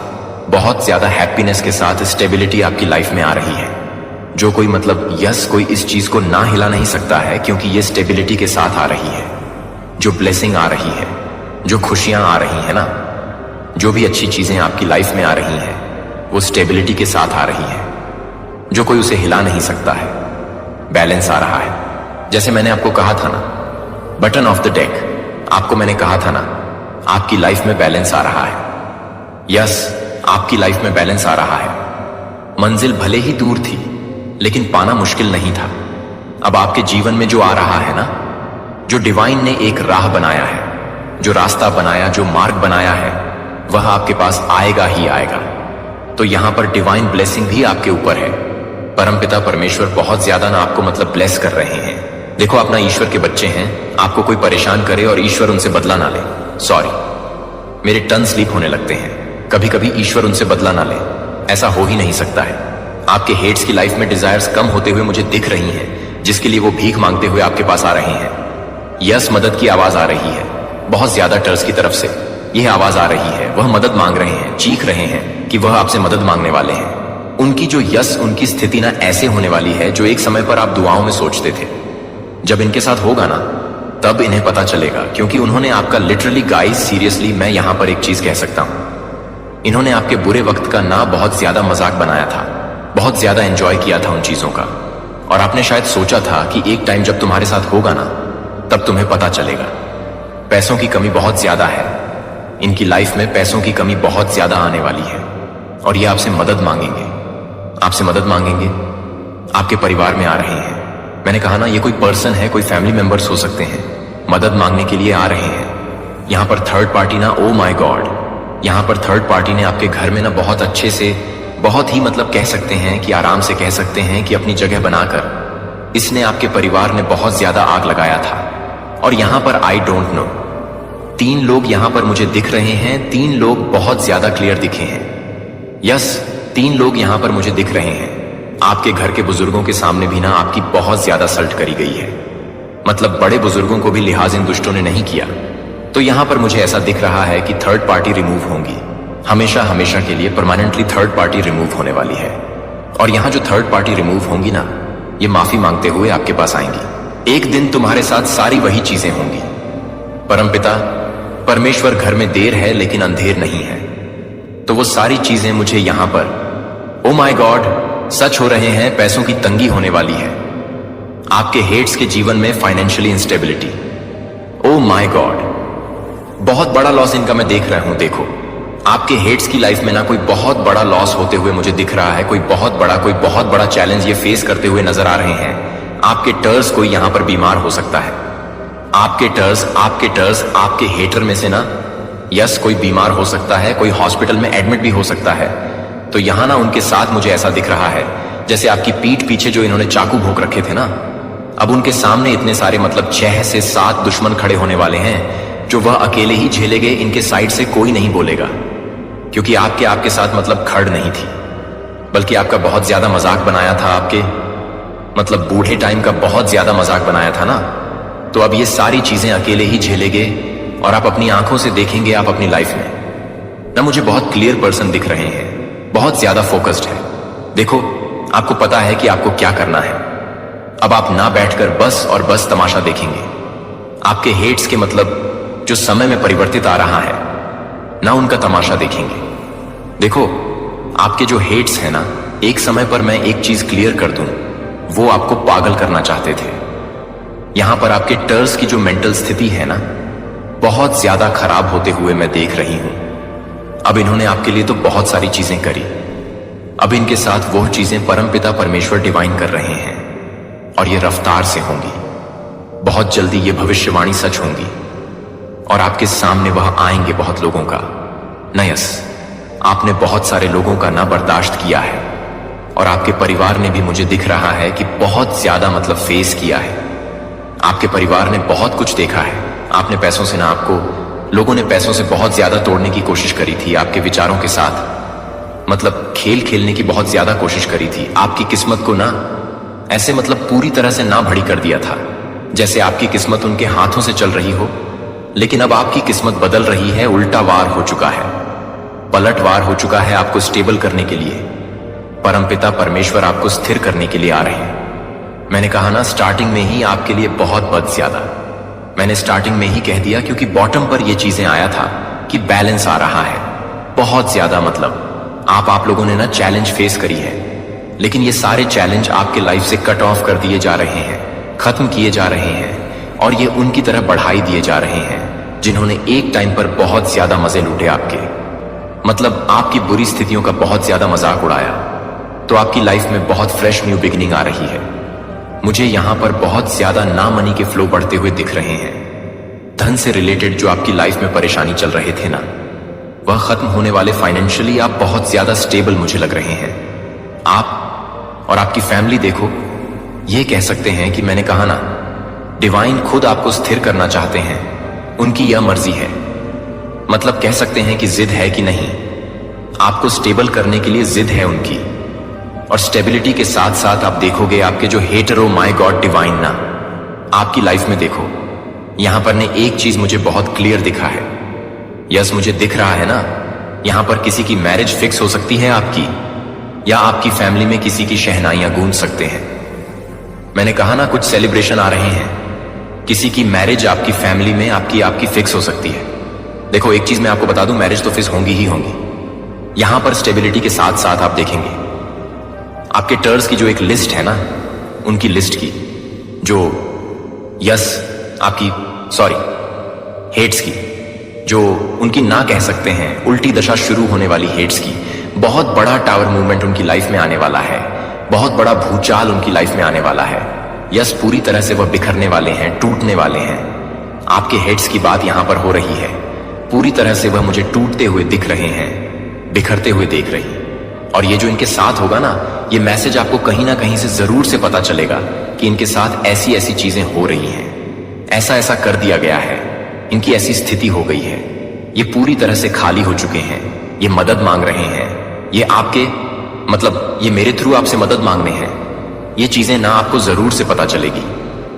बहुत ज्यादा हैप्पीनेस के साथ स्टेबिलिटी आपकी लाइफ में आ रही है, जो कोई मतलब यस कोई इस चीज को ना हिला नहीं सकता है, क्योंकि ये स्टेबिलिटी के साथ आ रही है। जो ब्लेसिंग आ रही है, जो खुशियां आ रही है ना, जो भी अच्छी चीजें आपकी लाइफ में आ रही हैं, वो स्टेबिलिटी के साथ आ रही है, जो कोई उसे हिला नहीं सकता है। बैलेंस आ रहा है, जैसे मैंने आपको कहा था ना, बटन ऑफ द डेक, आपको मैंने कहा था ना, आपकी लाइफ में बैलेंस आ रहा है। यस, आपकी लाइफ में बैलेंस आ रहा है। मंजिल भले ही दूर थी, लेकिन पाना मुश्किल नहीं था। अब आपके जीवन में जो आ रहा है ना, जो डिवाइन ने एक राह बनाया है, जो रास्ता बनाया, जो मार्ग बनाया है, वह आपके पास आएगा ही आएगा। तो यहां पर डिवाइन ब्लेसिंग भी आपके ऊपर है। परमपिता परमेश्वर बहुत ज्यादा ना आपको मतलब ब्लेस कर रहे हैं, देखो, अपना ईश्वर के बच्चे हैं, आपको कोई परेशान करे और ईश्वर उनसे बदला ना ले। सॉरी, मेरे टन स्लीप होने लगते हैं। कभी कभी ईश्वर उनसे बदला ना ले, ऐसा हो ही नहीं सकता है। आपके हेट्स की लाइफ में डिजायर्स कम होते हुए मुझे दिख रही हैं, जिसके लिए वो भीख मांगते हुए आपके पास आ रहे हैं। यस, मदद की आवाज आ रही है बहुत ज्यादा टर्स की तरफ से। यह आवाज आ रही है, वह मदद मांग रहे हैं, चीख रहे हैं कि वह आपसे मदद मांगने वाले हैं। उनकी जो यस, उनकी स्थिति ना ऐसे होने वाली है जो एक समय पर आप दुआओं में सोचते थे। जब इनके साथ होगा ना, तब इन्हें पता चलेगा, क्योंकि उन्होंने आपका लिटरली, गाइस सीरियसली मैं यहां पर एक चीज कह सकता हूं, इन्होंने आपके बुरे वक्त का ना बहुत ज्यादा मजाक बनाया था, बहुत ज्यादा एंजॉय किया था उन चीजों का। और आपने शायद सोचा था कि एक टाइम जब तुम्हारे साथ होगा ना, तब तुम्हें पता चलेगा। पैसों की कमी बहुत ज्यादा है, इनकी लाइफ में पैसों की कमी बहुत ज्यादा आने वाली है और ये आपसे मदद मांगेंगे, आपसे मदद मांगेंगे, आपके परिवार में आ रहे हैं। मैंने कहा ना, ये कोई पर्सन है, कोई फैमिली मेंबर्स हो सकते हैं, मदद मांगने के लिए आ रहे हैं। यहां पर थर्ड पार्टी ना, ओ माय गॉड, यहां पर थर्ड पार्टी ने आपके घर में ना बहुत अच्छे से, बहुत ही मतलब कह सकते हैं कि आराम से कह सकते हैं कि अपनी जगह बनाकर इसने आपके परिवार ने बहुत ज्यादा आग लगाया था। और यहां पर आई डोंट नो, 3 लोग यहां पर मुझे दिख रहे हैं, 3 लोग बहुत ज्यादा क्लियर दिखे हैं। यस, 3 लोग यहां पर मुझे दिख रहे हैं। आपके घर के बुजुर्गों के सामने भी ना आपकी बहुत ज्यादा सल्ट करी गई है, मतलब बड़े बुजुर्गों को भी लिहाज इन दुष्टों ने नहीं किया। तो यहां पर मुझे ऐसा दिख रहा है कि थर्ड पार्टी रिमूव होंगी, हमेशा हमेशा के लिए परमानेंटली थर्ड पार्टी रिमूव होने वाली है। और यहां जो थर्ड पार्टी रिमूव होंगी ना, ये माफी मांगते हुए आपके पास आएंगी। एक दिन तुम्हारे साथ सारी वही चीजें होंगी। परमपिता परमेश्वर, घर में देर है लेकिन अंधेर नहीं है। तो वो सारी चीजें मुझे यहां पर, ओ माय गॉड, सच हो रहे हैं। पैसों की तंगी होने वाली है, आपके हेट्स के जीवन में financially instability. O my God, बहुत बड़ा लॉस इनका मैं देख रहा हूं। देखो, आपके हेट्स की लाइफ में ना कोई बहुत बड़ा लॉस होते हुए मुझे दिख रहा है, कोई बहुत बड़ा चैलेंज ये फेस करते हुए नजर आ रहे हैं। आपके टर्स कोई यहां पर बीमार हो सकता है, आपके टर्स आपके हेटर में से ना, यस, कोई बीमार हो सकता है, कोई हॉस्पिटल में एडमिट भी हो सकता है। तो यहां ना उनके साथ मुझे ऐसा दिख रहा है जैसे आपकी पीठ पीछे जो इन्होंने चाकू भोंक रखे थे ना, अब उनके सामने इतने सारे मतलब 6 से 7 दुश्मन खड़े होने वाले हैं जो वह अकेले ही झेलेंगे। इनके साइड से कोई नहीं बोलेगा, क्योंकि आपके साथ मतलब खड़ नहीं थी, बल्कि आपका बहुत ज्यादा मजाक बनाया था, आपके मतलब बूढ़े टाइम का बहुत ज्यादा मजाक बनाया था ना। तो अब ये सारी चीजें अकेले ही झेलेंगे और आप अपनी आंखों से देखेंगे आप अपनी लाइफ में ना। मुझे बहुत क्लियर पर्सन दिख रहे हैं, बहुत ज्यादा फोकस्ड है। देखो, आपको पता है कि आपको क्या करना है। अब आप ना बैठकर बस और बस तमाशा देखेंगे। आपके हेट्स के मतलब जो समय में परिवर्तित आ रहा है ना, उनका तमाशा देखेंगे। देखो, आपके जो हेट्स है ना, एक समय पर मैं एक चीज क्लियर कर दूं, वो आपको पागल करना चाहते थे। यहां पर आपके टर्स की जो मेंटल स्थिति है ना, बहुत ज्यादा खराब होते हुए मैं देख रही हूं। अब इन्होंने आपके लिए तो बहुत सारी चीजें करी, अब इनके साथ वो चीजें परमपिता परमेश्वर डिवाइन कर रहे हैं और ये रफ्तार से होंगी। बहुत जल्दी ये भविष्यवाणी सच होंगी और आपके सामने वह आएंगे बहुत लोगों का। नयस, आपने बहुत सारे लोगों का ना बर्दाश्त किया है और आपके परिवार ने भी मुझे दिख रहा है कि बहुत ज्यादा मतलब फेस किया है। आपके परिवार ने बहुत कुछ देखा है। आपने पैसों से ना, आपको लोगों ने पैसों से बहुत ज्यादा तोड़ने की कोशिश करी थी, आपके विचारों के साथ मतलब खेल खेलने की बहुत ज्यादा कोशिश करी थी। आपकी किस्मत को ना ऐसे मतलब पूरी तरह से ना भड़ी कर दिया था, जैसे आपकी किस्मत उनके हाथों से चल रही हो। लेकिन अब आपकी किस्मत बदल रही है, उल्टा वार हो चुका है, पलटवार हो चुका है। आपको स्टेबल करने के लिए परमपिता परमेश्वर आपको स्थिर करने के लिए आ रहे हैं। मैंने कहा ना, स्टार्टिंग में ही आपके लिए बहुत ज्यादा, मैंने स्टार्टिंग में ही कह दिया, क्योंकि बॉटम पर ये चीजें आया था कि बैलेंस आ रहा है बहुत ज्यादा। मतलब आप लोगों ने ना चैलेंज फेस करी है, लेकिन ये सारे चैलेंज आपके लाइफ से कट ऑफ कर दिए जा रहे हैं, खत्म किए जा रहे हैं और ये उनकी तरह बढ़ाई दिए जा रहे हैं जिन्होंने एक टाइम पर बहुत ज्यादा मजे लूटे आपके, मतलब आपकी बुरी स्थितियों का बहुत ज्यादा मजाक उड़ाया। तो आपकी लाइफ में बहुत फ्रेश न्यू बिगिनिंग आ रही है। मुझे यहां पर बहुत ज्यादा ना मनी के फ्लो बढ़ते हुए दिख रहे हैं। धन से रिलेटेड जो आपकी लाइफ में परेशानी चल रहे थे ना, वह खत्म होने वाले। फाइनेंशियली आप बहुत ज्यादा स्टेबल मुझे लग रहे हैं। आप और आपकी फैमिली, देखो, ये कह सकते हैं कि मैंने कहा ना, डिवाइन खुद आपको स्थिर करना चाहते हैं, उनकी यह मर्जी है। मतलब कह सकते हैं कि जिद है कि नहीं, आपको स्टेबल करने के लिए जिद है उनकी। और स्टेबिलिटी के साथ साथ आप देखोगे आपके जो hater, oh my god divine ना, आपकी लाइफ में देखो, यहां पर ने एक चीज मुझे बहुत क्लियर दिखा है। यस, मुझे दिख रहा है ना, यहां पर किसी की मैरिज फिक्स हो सकती है आपकी, या आपकी फैमिली में किसी की शहनाइयां गूंज सकते हैं। मैंने कहा ना, कुछ सेलिब्रेशन आ रहे हैं, किसी की मैरिज आपकी फैमिली में आपकी फिक्स हो सकती है। देखो एक चीज मैं आपको बता दूं, मैरिज तो फिक्स होंगी ही होंगी। यहां पर स्टेबिलिटी के साथ साथ आप देखेंगे आपके टर्स की जो एक लिस्ट है ना, उनकी लिस्ट की जो हेट्स की, जो उनकी ना कह सकते हैं, उल्टी दशा शुरू होने वाली हेट्स की, बहुत बड़ा टावर मूवमेंट उनकी लाइफ में आने वाला है, बहुत बड़ा भूचाल उनकी लाइफ में आने वाला है। यस, पूरी तरह से वह बिखरने वाले हैं, टूटने वाले हैं। आपके हेड्स की बात यहां पर हो रही है, पूरी तरह से वह मुझे टूटते हुए दिख रहे हैं, बिखरते हुए देख रही। और ये जो इनके साथ होगा ना, ये मैसेज आपको कहीं ना कहीं से जरूर से पता चलेगा कि इनके साथ ऐसी ऐसी चीजें हो रही हैं, ऐसा ऐसा कर दिया गया है, इनकी ऐसी स्थिति हो गई है, ये पूरी तरह से खाली हो चुके हैं, ये मदद मांग रहे हैं, ये आपके ये मेरे थ्रू आपसे मदद मांगने हैं। ये चीजें ना आपको जरूर से पता चलेगी,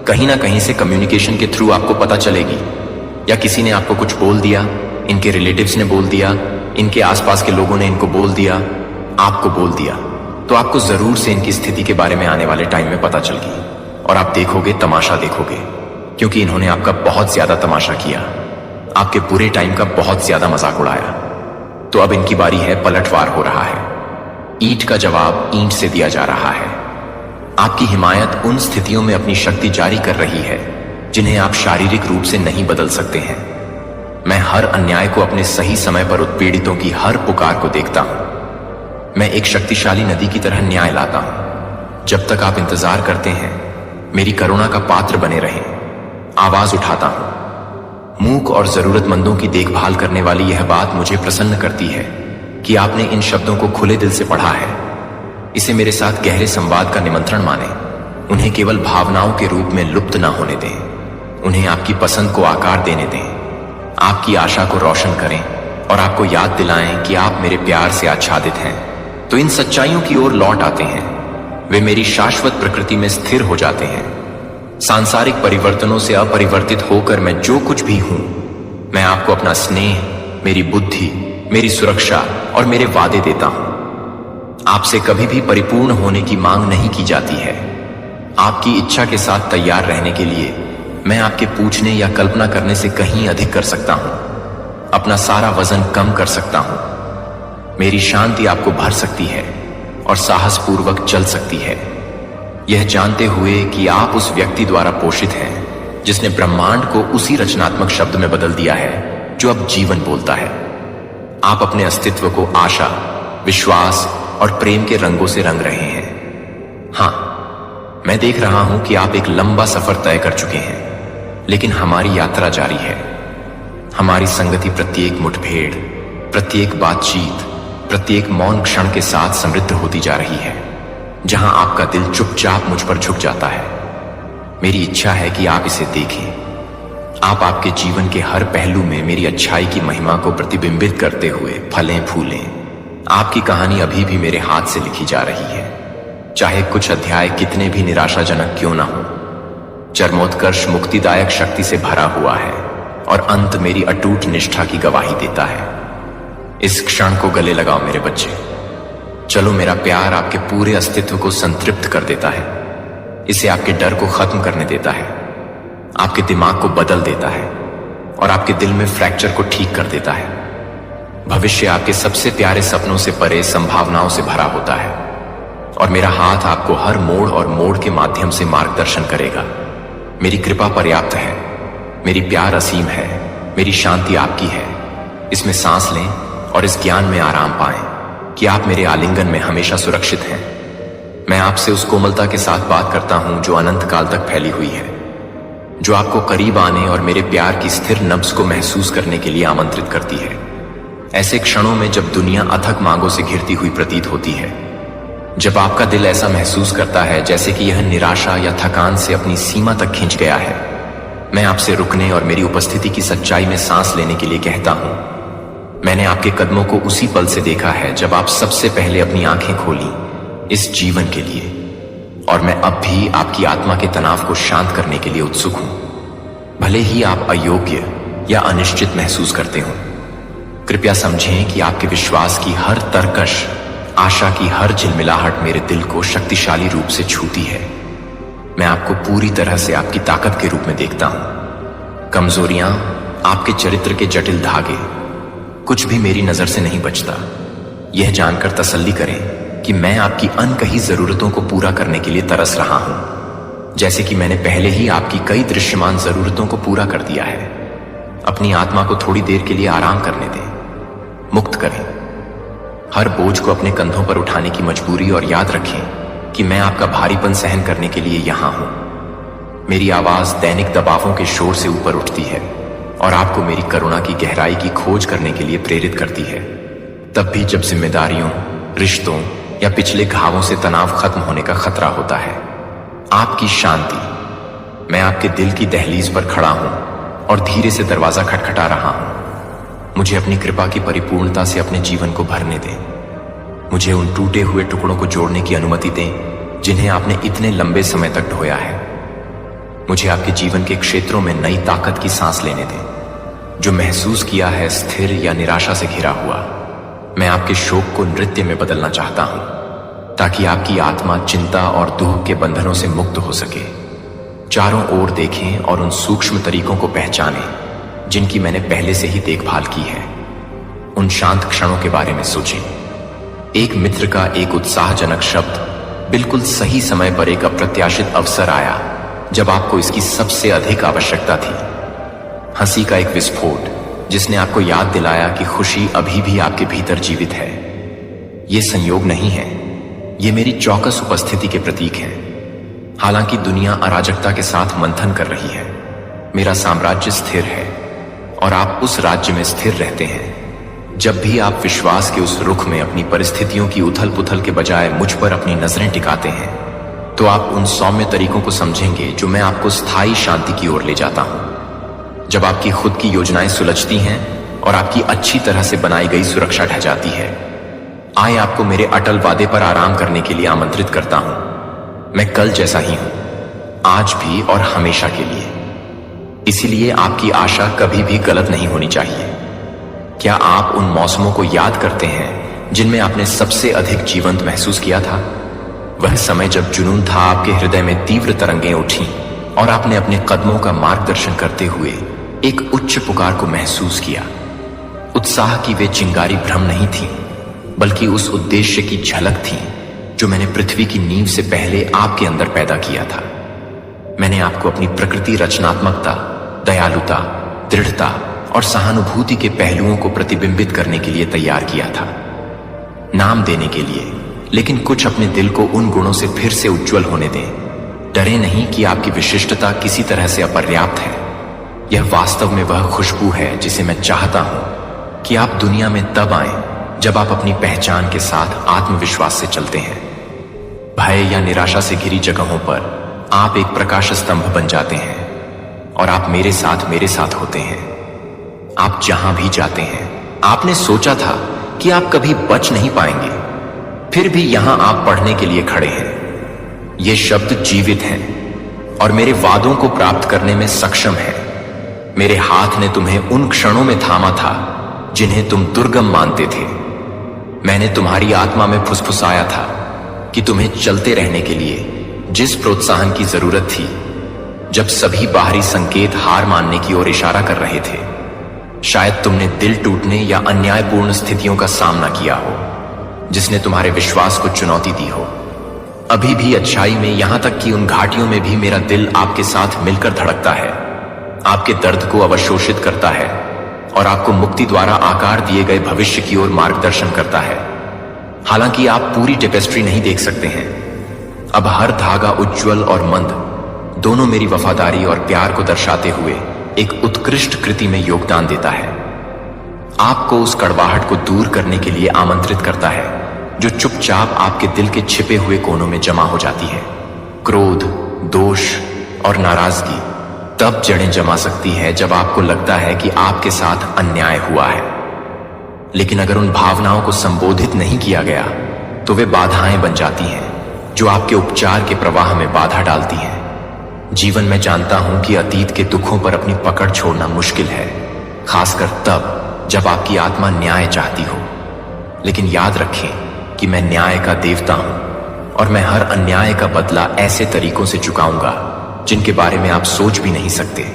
कहीं ना कहीं से कम्युनिकेशन के थ्रू आपको पता चलेगी, या किसी ने आपको कुछ बोल दिया, इनके रिलेटिव्स ने बोल दिया, इनके आसपास के लोगों ने इनको बोल दिया, आपको बोल दिया, तो आपको जरूर से इनकी स्थिति के बारे में आने वाले टाइम में पता चल गई। और आप देखोगे, तमाशा देखोगे, क्योंकि इन्होंने आपका बहुत ज्यादा तमाशा किया, आपके बुरे टाइम का बहुत ज्यादा मजाक उड़ाया। तो अब इनकी बारी है, पलटवार हो रहा है, ईंट का जवाब ईंट से दिया जा रहा है। आपकी हिमायत उन स्थितियों में अपनी शक्ति जारी कर रही है जिन्हें आप शारीरिक रूप से नहीं बदल सकते हैं। मैं हर अन्याय को अपने सही समय पर उत्पीड़ितों की हर पुकार को देखता हूं। मैं एक शक्तिशाली नदी की तरह न्याय लाता हूं। जब तक आप इंतजार करते हैं मेरी करुणा का पात्र बने रहें, आवाज उठाता हूं। मूक और जरूरतमंदों की देखभाल करने वाली यह बात मुझे प्रसन्न करती है कि आपने इन शब्दों को खुले दिल से पढ़ा है। इसे मेरे साथ गहरे संवाद का निमंत्रण माने। उन्हें केवल भावनाओं के रूप में लुप्त ना होने दें, उन्हें आपकी पसंद को आकार देने दें, आपकी आशा को रोशन करें और आपको याद दिलाएं कि आप मेरे प्यार से आच्छादित हैं। तो इन सच्चाइयों की ओर लौट आते हैं, वे मेरी शाश्वत प्रकृति में स्थिर हो जाते हैं। सांसारिक परिवर्तनों से अपरिवर्तित होकर मैं जो कुछ भी हूं, मैं आपको अपना स्नेह, मेरी बुद्धि, मेरी सुरक्षा और मेरे वादे देता हूं। आपसे कभी भी परिपूर्ण होने की मांग नहीं की जाती है। आपकी इच्छा के साथ तैयार रहने के लिए मैं आपके पूछने या कल्पना करने से कहीं अधिक कर सकता हूं, अपना सारा वजन कम कर सकता हूं। मेरी शांति आपको भर सकती है और साहसपूर्वक चल सकती है, यह जानते हुए कि आप उस व्यक्ति द्वारा पोषित हैं जिसने ब्रह्मांड को उसी रचनात्मक शब्द में बदल दिया है जो अब जीवन बोलता है। आप अपने अस्तित्व को आशा, विश्वास और प्रेम के रंगों से रंग रहे हैं। हां, मैं देख रहा हूं कि आप एक लंबा सफर तय कर चुके हैं, लेकिन हमारी यात्रा जारी है। हमारी संगति प्रत्येक मुठभेड़, प्रत्येक बातचीत, प्रत्येक मौन क्षण के साथ समृद्ध होती जा रही है, जहां आपका दिल चुपचाप मुझ पर झुक जाता है। मेरी इच्छा है कि आप इसे देखें। आप आपके जीवन के हर पहलू में मेरी अच्छाई की महिमा को प्रतिबिंबित करते हुए फलें फूलें। आपकी कहानी अभी भी मेरे हाथ से लिखी जा रही है, चाहे कुछ अध्याय कितने भी निराशाजनक क्यों ना हो। चरमोत्कर्ष मुक्तिदायक शक्ति से भरा हुआ है और अंत मेरी अटूट निष्ठा की गवाही देता है। इस क्षण को गले लगाओ मेरे बच्चे। चलो, मेरा प्यार आपके पूरे अस्तित्व को संतृप्त कर देता है। इसे आपके डर को खत्म करने देता है, आपके दिमाग को बदल देता है और आपके दिल में फ्रैक्चर को ठीक कर देता है। भविष्य आपके सबसे प्यारे सपनों से परे संभावनाओं से भरा होता है और मेरा हाथ आपको हर मोड़ और मोड़ के माध्यम से मार्गदर्शन करेगा। मेरी कृपा पर्याप्त है, मेरी प्यार असीम है, मेरी शांति आपकी है। इसमें सांस लें और इस ज्ञान में आराम पाएं कि आप मेरे आलिंगन में हमेशा सुरक्षित हैं। मैं आपसे उस कोमलता के साथ बात करता हूं जो अनंत काल तक फैली हुई है, जो आपको करीब आने और मेरे प्यार की स्थिर नब्ज को महसूस करने के लिए आमंत्रित करती है। ऐसे क्षणों में जब दुनिया अथक मांगों से घिरती हुई प्रतीत होती है, जब आपका दिल ऐसा महसूस करता है जैसे कि यह निराशा या थकान से अपनी सीमा तक खिंच गया है, मैं आपसे रुकने और मेरी उपस्थिति की सच्चाई में सांस लेने के लिए कहता हूं। मैंने आपके कदमों को उसी पल से देखा है जब आप सबसे पहले अपनी आंखें खोली इस जीवन के लिए, और मैं अब भी आपकी आत्मा के तनाव को शांत करने के लिए उत्सुक हूं, भले ही आप अयोग्य या अनिश्चित महसूस करते हो। कृपया समझें कि आपके विश्वास की हर तरकश, आशा की हर झिलमिलाहट मेरे दिल को शक्तिशाली रूप से छूती है। मैं आपको पूरी तरह से आपकी ताकत के रूप में देखता हूं। कमजोरियां, आपके चरित्र के जटिल धागे, कुछ भी मेरी नजर से नहीं बचता। यह जानकर तसल्ली करें कि मैं आपकी अनकही जरूरतों को पूरा करने के लिए तरस रहा हूं, जैसे कि मैंने पहले ही आपकी कई दृश्यमान जरूरतों को पूरा कर दिया है। अपनी आत्मा को थोड़ी देर के लिए आराम करने दें, मुक्त करें हर बोझ को अपने कंधों पर उठाने की मजबूरी, और याद रखें कि मैं आपका भारीपन सहन करने के लिए यहां हूं। मेरी आवाज दैनिक दबावों के शोर से ऊपर उठती है और आपको मेरी करुणा की गहराई की खोज करने के लिए प्रेरित करती है, तब भी जब जिम्मेदारियों, रिश्तों या पिछले घावों से तनाव खत्म होने का खतरा होता है। आपकी शांति। मैं आपके दिल की दहलीज पर खड़ा हूं और धीरे से दरवाजा खटखटा रहा हूं। मुझे अपनी कृपा की परिपूर्णता से अपने जीवन को भरने दें। मुझे उन टूटे हुए टुकड़ों को जोड़ने की अनुमति दें जिन्हें आपने इतने लंबे समय तक ढोया है। मुझे आपके जीवन के क्षेत्रों में नई ताकत की सांस लेने दें। जो महसूस किया है स्थिर या निराशा से घिरा हुआ, मैं आपके शोक को नृत्य में बदलना चाहता हूं, ताकि आपकी आत्मा चिंता और दुख के बंधनों से मुक्त हो सके। चारों ओर देखें और उन सूक्ष्म तरीकों को पहचानें जिनकी मैंने पहले से ही देखभाल की है। उन शांत क्षणों के बारे में सोचें। एक मित्र का एक उत्साहजनक शब्द, बिल्कुल सही समय पर एक अप्रत्याशित अवसर आया जब आपको इसकी सबसे अधिक आवश्यकता थी। हंसी का एक विस्फोट जिसने आपको याद दिलाया कि खुशी अभी भी आपके भीतर जीवित है। ये संयोग नहीं है, ये मेरी चौकस उपस्थिति के प्रतीक हैं। हालांकि दुनिया अराजकता के साथ मंथन कर रही है, मेरा साम्राज्य स्थिर है और आप उस राज्य में स्थिर रहते हैं। जब भी आप विश्वास के उस रुख में अपनी परिस्थितियों की उथल पुथल के बजाय मुझ पर अपनी नजरें टिकाते हैं, तो आप उन सौम्य तरीकों को समझेंगे जो मैं आपको स्थायी शांति की ओर ले जाता हूं। जब आपकी खुद की योजनाएं सुलझती हैं और आपकी अच्छी तरह से बनाई गई सुरक्षा ढह जाती है, आए आपको मेरे अटल वादे पर आराम करने के लिए आमंत्रित करता हूं। मैं कल जैसा ही हूं, आज भी और हमेशा के लिए। इसीलिए आपकी आशा कभी भी गलत नहीं होनी चाहिए। क्या आप उन मौसमों को याद करते हैं जिनमें आपने सबसे अधिक जीवंत महसूस किया था? वह समय जब जुनून था, आपके हृदय में तीव्र तरंगें उठी और आपने अपने कदमों का मार्गदर्शन करते हुए एक उच्च पुकार को महसूस किया। उत्साह की वे चिंगारी भ्रम नहीं थी, बल्कि उस उद्देश्य की झलक थी जो मैंने पृथ्वी की नींव से पहले आपके अंदर पैदा किया था। मैंने आपको अपनी प्रकृति, रचनात्मकता, दयालुता, दृढ़ता और सहानुभूति के पहलुओं को प्रतिबिंबित करने के लिए तैयार किया था, नाम देने के लिए। लेकिन कुछ अपने दिल को उन गुणों से फिर से उज्जवल होने दें। डरे नहीं कि आपकी विशिष्टता किसी तरह से अपर्याप्त है। यह वास्तव में वह खुशबू है जिसे मैं चाहता हूं कि आप दुनिया में तब आएं जब आप अपनी पहचान के साथ आत्मविश्वास से चलते हैं। भय या निराशा से घिरी जगहों पर आप एक प्रकाश स्तंभ बन जाते हैं और आप मेरे साथ होते हैं। आप जहां भी जाते हैं, आपने सोचा था कि आप कभी बच नहीं पाएंगे, फिर भी यहां आप पढ़ने के लिए खड़े हैं। ये शब्द जीवित हैं और मेरे वादों को प्राप्त करने में सक्षम है। मेरे हाथ ने तुम्हें उन क्षणों में थामा था जिन्हें तुम दुर्गम मानते थे। मैंने तुम्हारी आत्मा में फुसफुसाया था कि तुम्हें चलते रहने के लिए जिस प्रोत्साहन की जरूरत थी, जब सभी बाहरी संकेत हार मानने की ओर इशारा कर रहे थे, शायद तुमने दिल टूटने या अन्यायपूर्ण स्थितियों का सामना किया हो जिसने तुम्हारे विश्वास को चुनौती दी हो। अभी भी अच्छाई में, यहां तक कि उन घाटियों में भी मेरा दिल आपके साथ मिलकर धड़कता है, आपके दर्द को अवशोषित करता है और आपको मुक्ति द्वारा आकार दिए गए भविष्य की ओर मार्गदर्शन करता है। हालांकि आप पूरी टेपेस्ट्री नहीं देख सकते हैं। अब हर धागा उज्जवल और मंद दोनों मेरी वफादारी और प्यार को दर्शाते हुए एक उत्कृष्ट कृति में योगदान देता है। आपको उस कड़वाहट को दूर करने के लिए आमंत्रित करता है जो चुपचाप आपके दिल के छिपे हुए कोनों में जमा हो जाती है। क्रोध, दोष और नाराजगी, तब जड़ें जमा सकती है जब आपको लगता है कि आपके साथ अन्याय हुआ है। लेकिन अगर उन भावनाओं को संबोधित नहीं किया गया तो वे बाधाएं बन जाती हैं जो आपके उपचार के प्रवाह में बाधा डालती हैं। जीवन में जानता हूं कि अतीत के दुखों पर अपनी पकड़ छोड़ना मुश्किल है, खासकर तब जब आपकी आत्मा न्याय चाहती हो। लेकिन याद रखें कि मैं न्याय का देवता हूं और मैं हर अन्याय का बदला ऐसे तरीकों से चुकाऊंगा जिनके बारे में आप सोच भी नहीं सकते।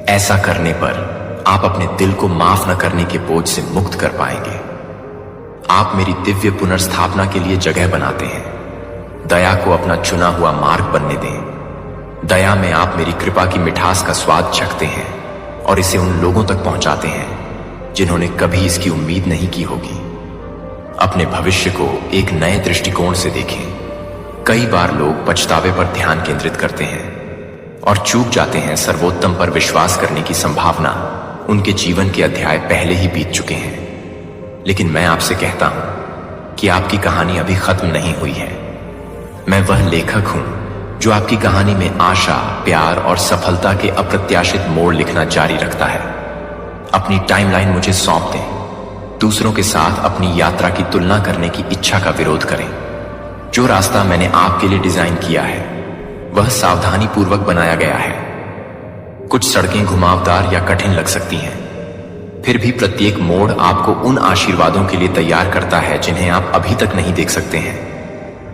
ऐसा करने पर आप अपने दिल को माफ न करने के बोझ से मुक्त कर पाएंगे। आप मेरी दिव्य पुनर्स्थापना के लिए जगह बनाते हैं। दया को अपना चुना हुआ मार्ग बनने दें। दया में आप मेरी कृपा की मिठास का स्वाद चखते हैं और इसे उन लोगों तक पहुंचाते हैं जिन्होंने कभी इसकी उम्मीद नहीं की होगी। अपने भविष्य को एक नए दृष्टिकोण से देखें। कई बार लोग पछतावे पर ध्यान केंद्रित करते हैं और चूक जाते हैं सर्वोत्तम पर विश्वास करने की संभावना उनके जीवन के अध्याय पहले ही बीत चुके हैं। लेकिन मैं आपसे कहता हूं कि आपकी कहानी अभी खत्म नहीं हुई है। मैं वह लेखक हूं जो आपकी कहानी में आशा, प्यार और सफलता के अप्रत्याशित मोड़ लिखना जारी रखता है। अपनी टाइमलाइन मुझे सौंप दें। दूसरों के साथ अपनी यात्रा की तुलना करने की इच्छा का विरोध करें। जो रास्ता मैंने आपके लिए डिजाइन किया है वह सावधानी पूर्वक बनाया गया है। कुछ सड़कें घुमावदार या कठिन लग सकती हैं, फिर भी प्रत्येक मोड़ आपको उन आशीर्वादों के लिए तैयार करता है जिन्हें आप अभी तक नहीं देख सकते हैं।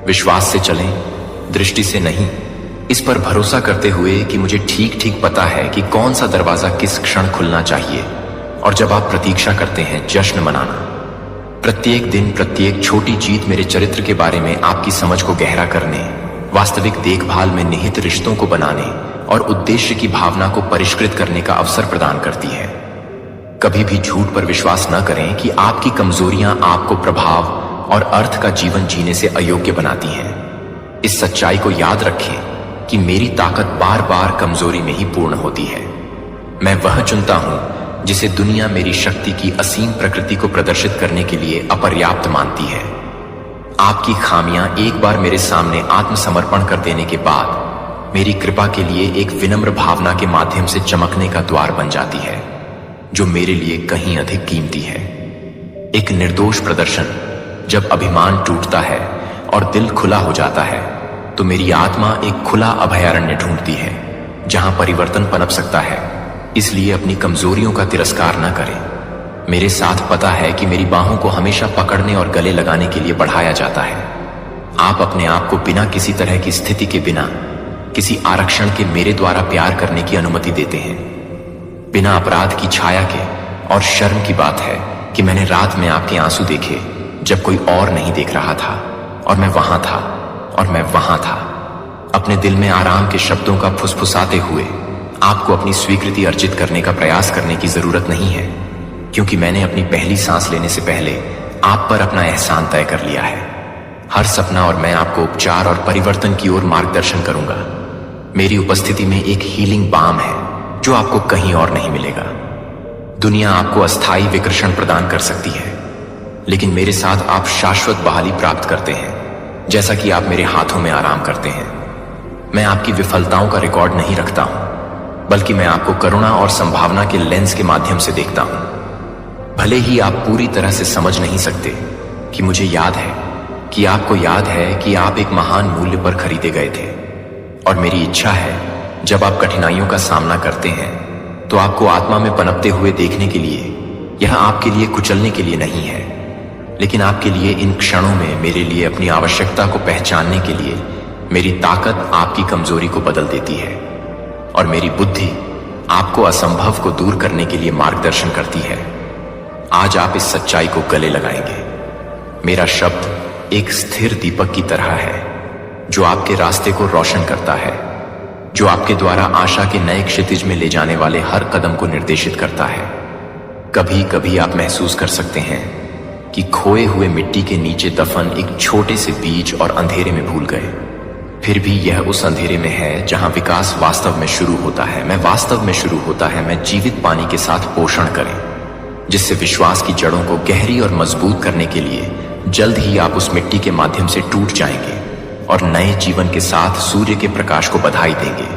विश्वास से चलें, दृष्टि से नहीं। इस पर भरोसा करते हुए कि मुझे ठीक ठीक पता है कि कौन सा दरवाजा किस क्षण खुलना चाहिए। और जब आप प्रतीक्षा करते हैं जश्न मनाना। प्रत्येक दिन, प्रत्येक छोटी जीत मेरे चरित्र के बारे में आपकी समझ को गहरा करने, वास्तविक देखभाल में निहित रिश्तों को बनाने और उद्देश्य की भावना को परिष्कृत करने का अवसर प्रदान करती है। कभी भी झूठ पर विश्वास न करें कि आपकी कमजोरियां आपको प्रभाव और अर्थ का जीवन जीने से अयोग्य बनाती हैं। इस सच्चाई को याद रखें कि मेरी ताकत बार बार कमजोरी में ही पूर्ण होती है। मैं वह चुनता हूं जिसे दुनिया मेरी शक्ति की असीम प्रकृति को प्रदर्शित करने के लिए अपर्याप्त मानती है। आपकी खामियां एक बार मेरे सामने आत्मसमर्पण कर देने के बाद मेरी कृपा के लिए एक विनम्र भावना के माध्यम से चमकने का द्वार बन जाती है, जो मेरे लिए कहीं अधिक कीमती है। एक निर्दोष प्रदर्शन जब अभिमान टूटता है और दिल खुला हो जाता है तो मेरी आत्मा एक खुला अभयारण्य ढूंढती है जहां परिवर्तन पनप सकता है। इसलिए अपनी कमजोरियों का तिरस्कार न करें। मेरे साथ पता है कि मेरी बाहों को हमेशा पकड़ने और गले लगाने के लिए बढ़ाया जाता है। आप अपने आप को बिना किसी तरह की स्थिति के, बिना किसी आरक्षण के मेरे द्वारा प्यार करने की अनुमति देते हैं, बिना अपराध की छाया के। और शर्म की बात है कि मैंने रात में आपके आंसू देखे जब कोई और नहीं देख रहा था, और मैं वहां था, और मैं वहां था। अपने दिल में आराम के शब्दों का फुसफुसाते हुए आपको अपनी स्वीकृति अर्जित करने का प्रयास करने की जरूरत नहीं है, क्योंकि मैंने अपनी पहली सांस लेने से पहले आप पर अपना एहसान तय कर लिया है। हर सपना और मैं आपको उपचार और परिवर्तन की ओर मार्गदर्शन करूंगा। मेरी उपस्थिति में एक हीलिंग बाम है जो आपको कहीं और नहीं मिलेगा। दुनिया आपको अस्थायी विकर्षण प्रदान कर सकती है, लेकिन मेरे साथ आप शाश्वत बहाली प्राप्त करते हैं, जैसा कि आप मेरे हाथों में आराम करते हैं। मैं आपकी विफलताओं का रिकॉर्ड नहीं रखता हूं, बल्कि मैं आपको करुणा और संभावना के लेंस के माध्यम से देखता हूं। भले ही आप पूरी तरह से समझ नहीं सकते कि मुझे याद है कि आपको याद है कि आप एक महान मूल्य पर खरीदे गए थे। और मेरी इच्छा है जब आप कठिनाइयों का सामना करते हैं तो आपको आत्मा में पनपते हुए देखने के लिए, यह आपके लिए कुचलने के लिए नहीं है, लेकिन आपके लिए इन क्षणों में मेरे लिए अपनी आवश्यकता को पहचानने के लिए मेरी ताकत आपकी कमजोरी को बदल देती है, और मेरी बुद्धि आपको असंभव को दूर करने के लिए मार्गदर्शन करती है। आज आप इस सच्चाई को गले लगाएंगे। मेरा शब्द एक स्थिर दीपक की तरह है जो आपके रास्ते को रोशन करता है, जो आपके द्वारा आशा के नए क्षितिज में ले जाने वाले हर कदम को निर्देशित करता है। कभी कभी आप महसूस कर सकते हैं कि खोए हुए मिट्टी के नीचे दफन एक छोटे से बीज और अंधेरे में भूल गए। फिर भी यह उस अंधेरे में है जहां विकास वास्तव में शुरू होता है। मैं वास्तव में शुरू होता है। मैं जीवित पानी के साथ पोषण करें, जिससे विश्वास की जड़ों को गहरी और मजबूत करने के लिए जल्द ही आप उस मिट्टी के माध्यम से टूट जाएंगे और नए जीवन के साथ सूर्य के प्रकाश को बधाई देंगे।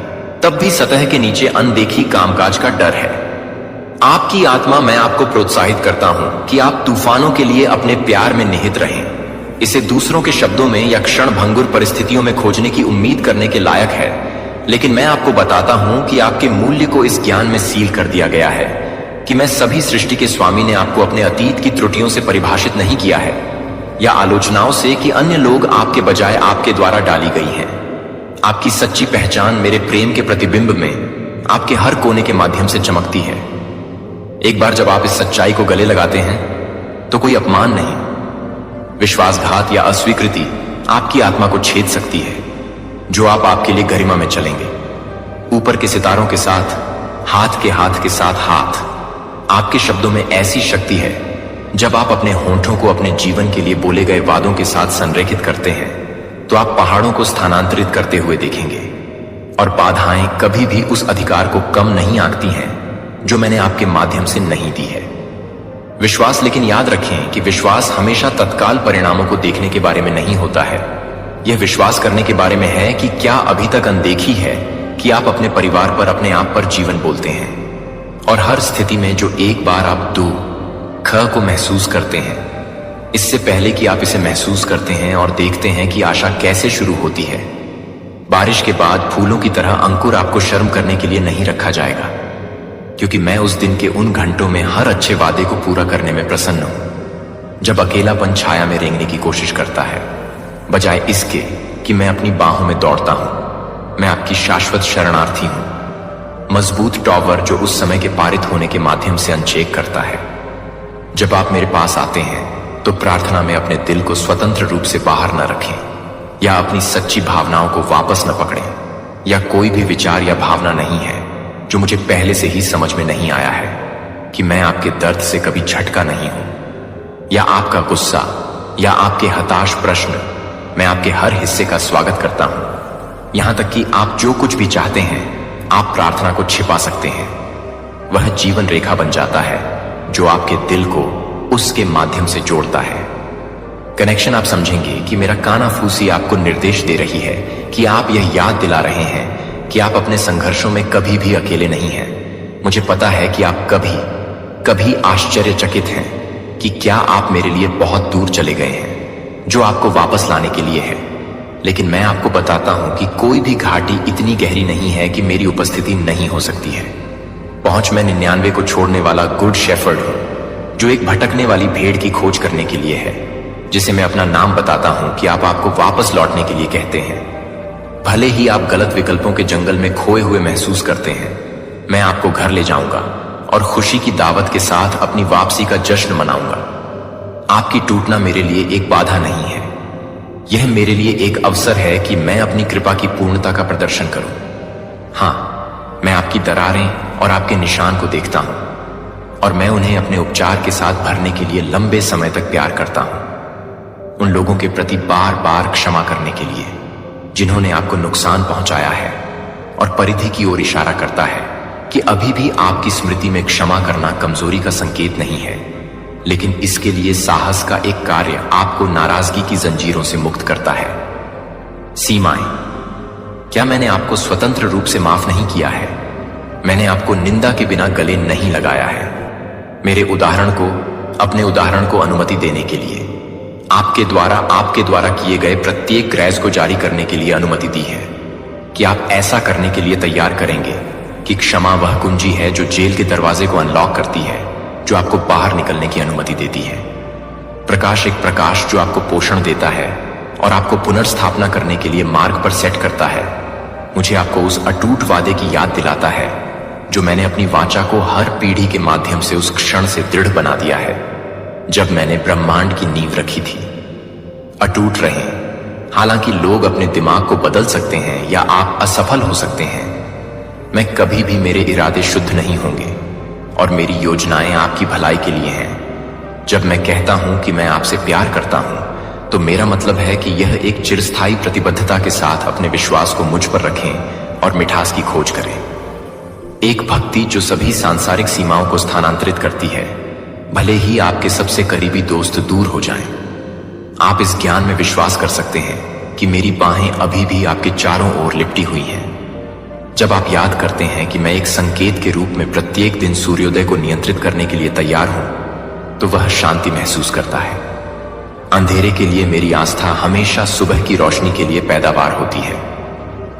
तब भी सतह के नीचे अनदेखी कामकाज का डर है। आपकी आत्मा, मैं आपको प्रोत्साहित करता हूं कि आप तूफानों के लिए अपने प्यार में निहित रहें। इसे दूसरों के शब्दों में या क्षण भंगुर परिस्थितियों में खोजने की उम्मीद करने के लायक है, लेकिन मैं आपको बताता हूं कि आपके मूल्य को इस ज्ञान में सील कर दिया गया है कि मैं सभी सृष्टि के स्वामी ने आपको अपने अतीत की त्रुटियों से परिभाषित नहीं किया है या आलोचनाओं से कि अन्य लोग आपके बजाय आपके द्वारा डाली गई हैं। आपकी सच्ची पहचान मेरे प्रेम के प्रतिबिंब में आपके हर कोने के माध्यम से चमकती है। एक बार जब आप इस सच्चाई को गले लगाते हैं तो कोई अपमान नहीं, विश्वासघात या अस्वीकृति आपकी आत्मा को छेद सकती है, जो आपके लिए गरिमा में चलेंगे। ऊपर के सितारों के साथ हाथ के साथ हाथ। आपके शब्दों में ऐसी शक्ति है, जब आप अपने होंठों को अपने जीवन के लिए बोले गए वादों के साथ संरेखित करते हैं तो आप पहाड़ों को स्थानांतरित करते हुए देखेंगे, और बाधाएं कभी भी उस अधिकार को कम नहीं आंकती हैं जो मैंने आपके माध्यम से नहीं दी है। विश्वास, लेकिन याद रखें कि विश्वास हमेशा तत्काल परिणामों को देखने के बारे में नहीं होता है। यह विश्वास करने के बारे में है कि क्या अभी तक अनदेखी है कि आप अपने परिवार पर, अपने आप पर जीवन बोलते हैं, और हर स्थिति में जो एक बार आप ख को महसूस करते हैं, इससे पहले कि आप इसे महसूस करते हैं और देखते हैं कि आशा कैसे शुरू होती है। बारिश के बाद फूलों की तरह अंकुर आपको शर्म करने के लिए नहीं रखा जाएगा, क्योंकि मैं उस दिन के उन घंटों में हर अच्छे वादे को पूरा करने में प्रसन्न हूं, जब अकेलापन छाया में रेंगने की कोशिश करता है, बजाय इसके कि मैं अपनी बाहों में दौड़ता हूं। मैं आपकी शाश्वत शरणार्थी हूं, मजबूत टॉवर जो उस समय के पारित होने के माध्यम से अनचेक करता है। जब आप मेरे पास आते हैं तो प्रार्थना में अपने दिल को स्वतंत्र रूप से बाहर न रखें या अपनी सच्ची भावनाओं को वापस न पकड़ें, या कोई भी विचार या भावना नहीं है जो मुझे पहले से ही समझ में नहीं आया है कि मैं आपके दर्द से कभी झटका नहीं हूं, या आपका गुस्सा या आपके हताश प्रश्न। मैं आपके हर हिस्से का स्वागत करता हूं, यहां तक कि आप जो कुछ भी चाहते हैं आप प्रार्थना को छिपा सकते हैं। वह जीवन रेखा बन जाता है जो आपके दिल को उसके माध्यम से जोड़ता है। कनेक्शन, आप समझेंगे कि मेरा कानाफूसी आपको निर्देश दे रही है कि आप यह याद दिला रहे हैं कि आप अपने संघर्षों में कभी भी अकेले नहीं हैं। मुझे पता है कि आप कभी आश्चर्यचकित हैं कि क्या आप मेरे लिए बहुत दूर चले गए हैं, जो आपको वापस लाने के लिए है। लेकिन मैं आपको बताता हूं कि कोई भी घाटी इतनी गहरी नहीं है कि मेरी उपस्थिति नहीं हो सकती है। पहुंच, मैं 99 को छोड़ने वाला गुड शेफर्ड हूं, जो एक भटकने वाली भेड़ की खोज करने के लिए है, जिसे मैं अपना नाम बताता हूं कि आप आपको वापस लौटने के लिए कहते हैं। भले ही आप गलत विकल्पों के जंगल में खोए हुए महसूस करते हैं, मैं आपको घर ले जाऊंगा और खुशी की दावत के साथ अपनी वापसी का जश्न मनाऊंगा। आपकी टूटना मेरे लिए एक बाधा नहीं है, यह मेरे लिए एक अवसर है कि मैं अपनी कृपा की पूर्णता का प्रदर्शन करूं। हां, मैं आपकी दरारें और आपके निशान को देखता हूं, और मैं उन्हें अपने उपचार के साथ भरने के लिए लंबे समय तक प्यार करता हूं। उन लोगों के प्रति बार बार क्षमा करने के लिए जिन्होंने आपको नुकसान पहुंचाया है, और परिधि की ओर इशारा करता है कि अभी भी आपकी स्मृति में क्षमा करना कमजोरी का संकेत नहीं है, लेकिन इसके लिए साहस का एक कार्य आपको नाराजगी की जंजीरों से मुक्त करता है। सीमाएं, क्या मैंने आपको स्वतंत्र रूप से माफ नहीं किया है? मैंने आपको निंदा के बिना गले नहीं लगाया है। मेरे उदाहरण को, अपने उदाहरण को अनुमति देने के लिए आपके द्वारा किए गए प्रत्येक ग्रैज को जारी करने के लिए अनुमति दी है कि आप ऐसा करने के लिए तैयार करेंगे कि क्षमा वह कुंजी है जो जेल के दरवाजे को अनलॉक करती है, जो आपको बाहर निकलने की अनुमति देती है। प्रकाश, एक प्रकाश जो आपको पोषण देता है और आपको पुनर्स्थापना करने के लिए मार्ग पर सेट करता है। मुझे आपको उस अटूट वादे की याद दिलाता है जो मैंने अपनी वाचा को हर पीढ़ी के माध्यम से उस क्षण से दृढ़ बना दिया है जब मैंने ब्रह्मांड की नींव रखी थी। अटूट रहें। हालांकि लोग अपने दिमाग को बदल सकते हैं या आप असफल हो सकते हैं, मैं कभी भी, मेरे इरादे शुद्ध नहीं होंगे और मेरी योजनाएं आपकी भलाई के लिए हैं। जब मैं कहता हूं कि मैं आपसे प्यार करता हूं, तो मेरा मतलब है कि यह एक चिरस्थायी प्रतिबद्धता के साथ अपने विश्वास को मुझ पर रखें और मिठास की खोज करें। एक भक्ति जो सभी सांसारिक सीमाओं को स्थानांतरित करती है, भले ही आपके सबसे करीबी दोस्त दूर हो जाएं। आप इस ज्ञान में विश्वास कर सकते हैं कि मेरी बाहें अभी भी आपके चारों ओर लिपटी हुई हैं। जब आप याद करते हैं कि मैं एक संकेत के रूप में प्रत्येक दिन सूर्योदय को नियंत्रित करने के लिए तैयार हूं, तो वह शांति महसूस करता है। अंधेरे के लिए मेरी आस्था हमेशा सुबह की रोशनी के लिए पैदावार होती है।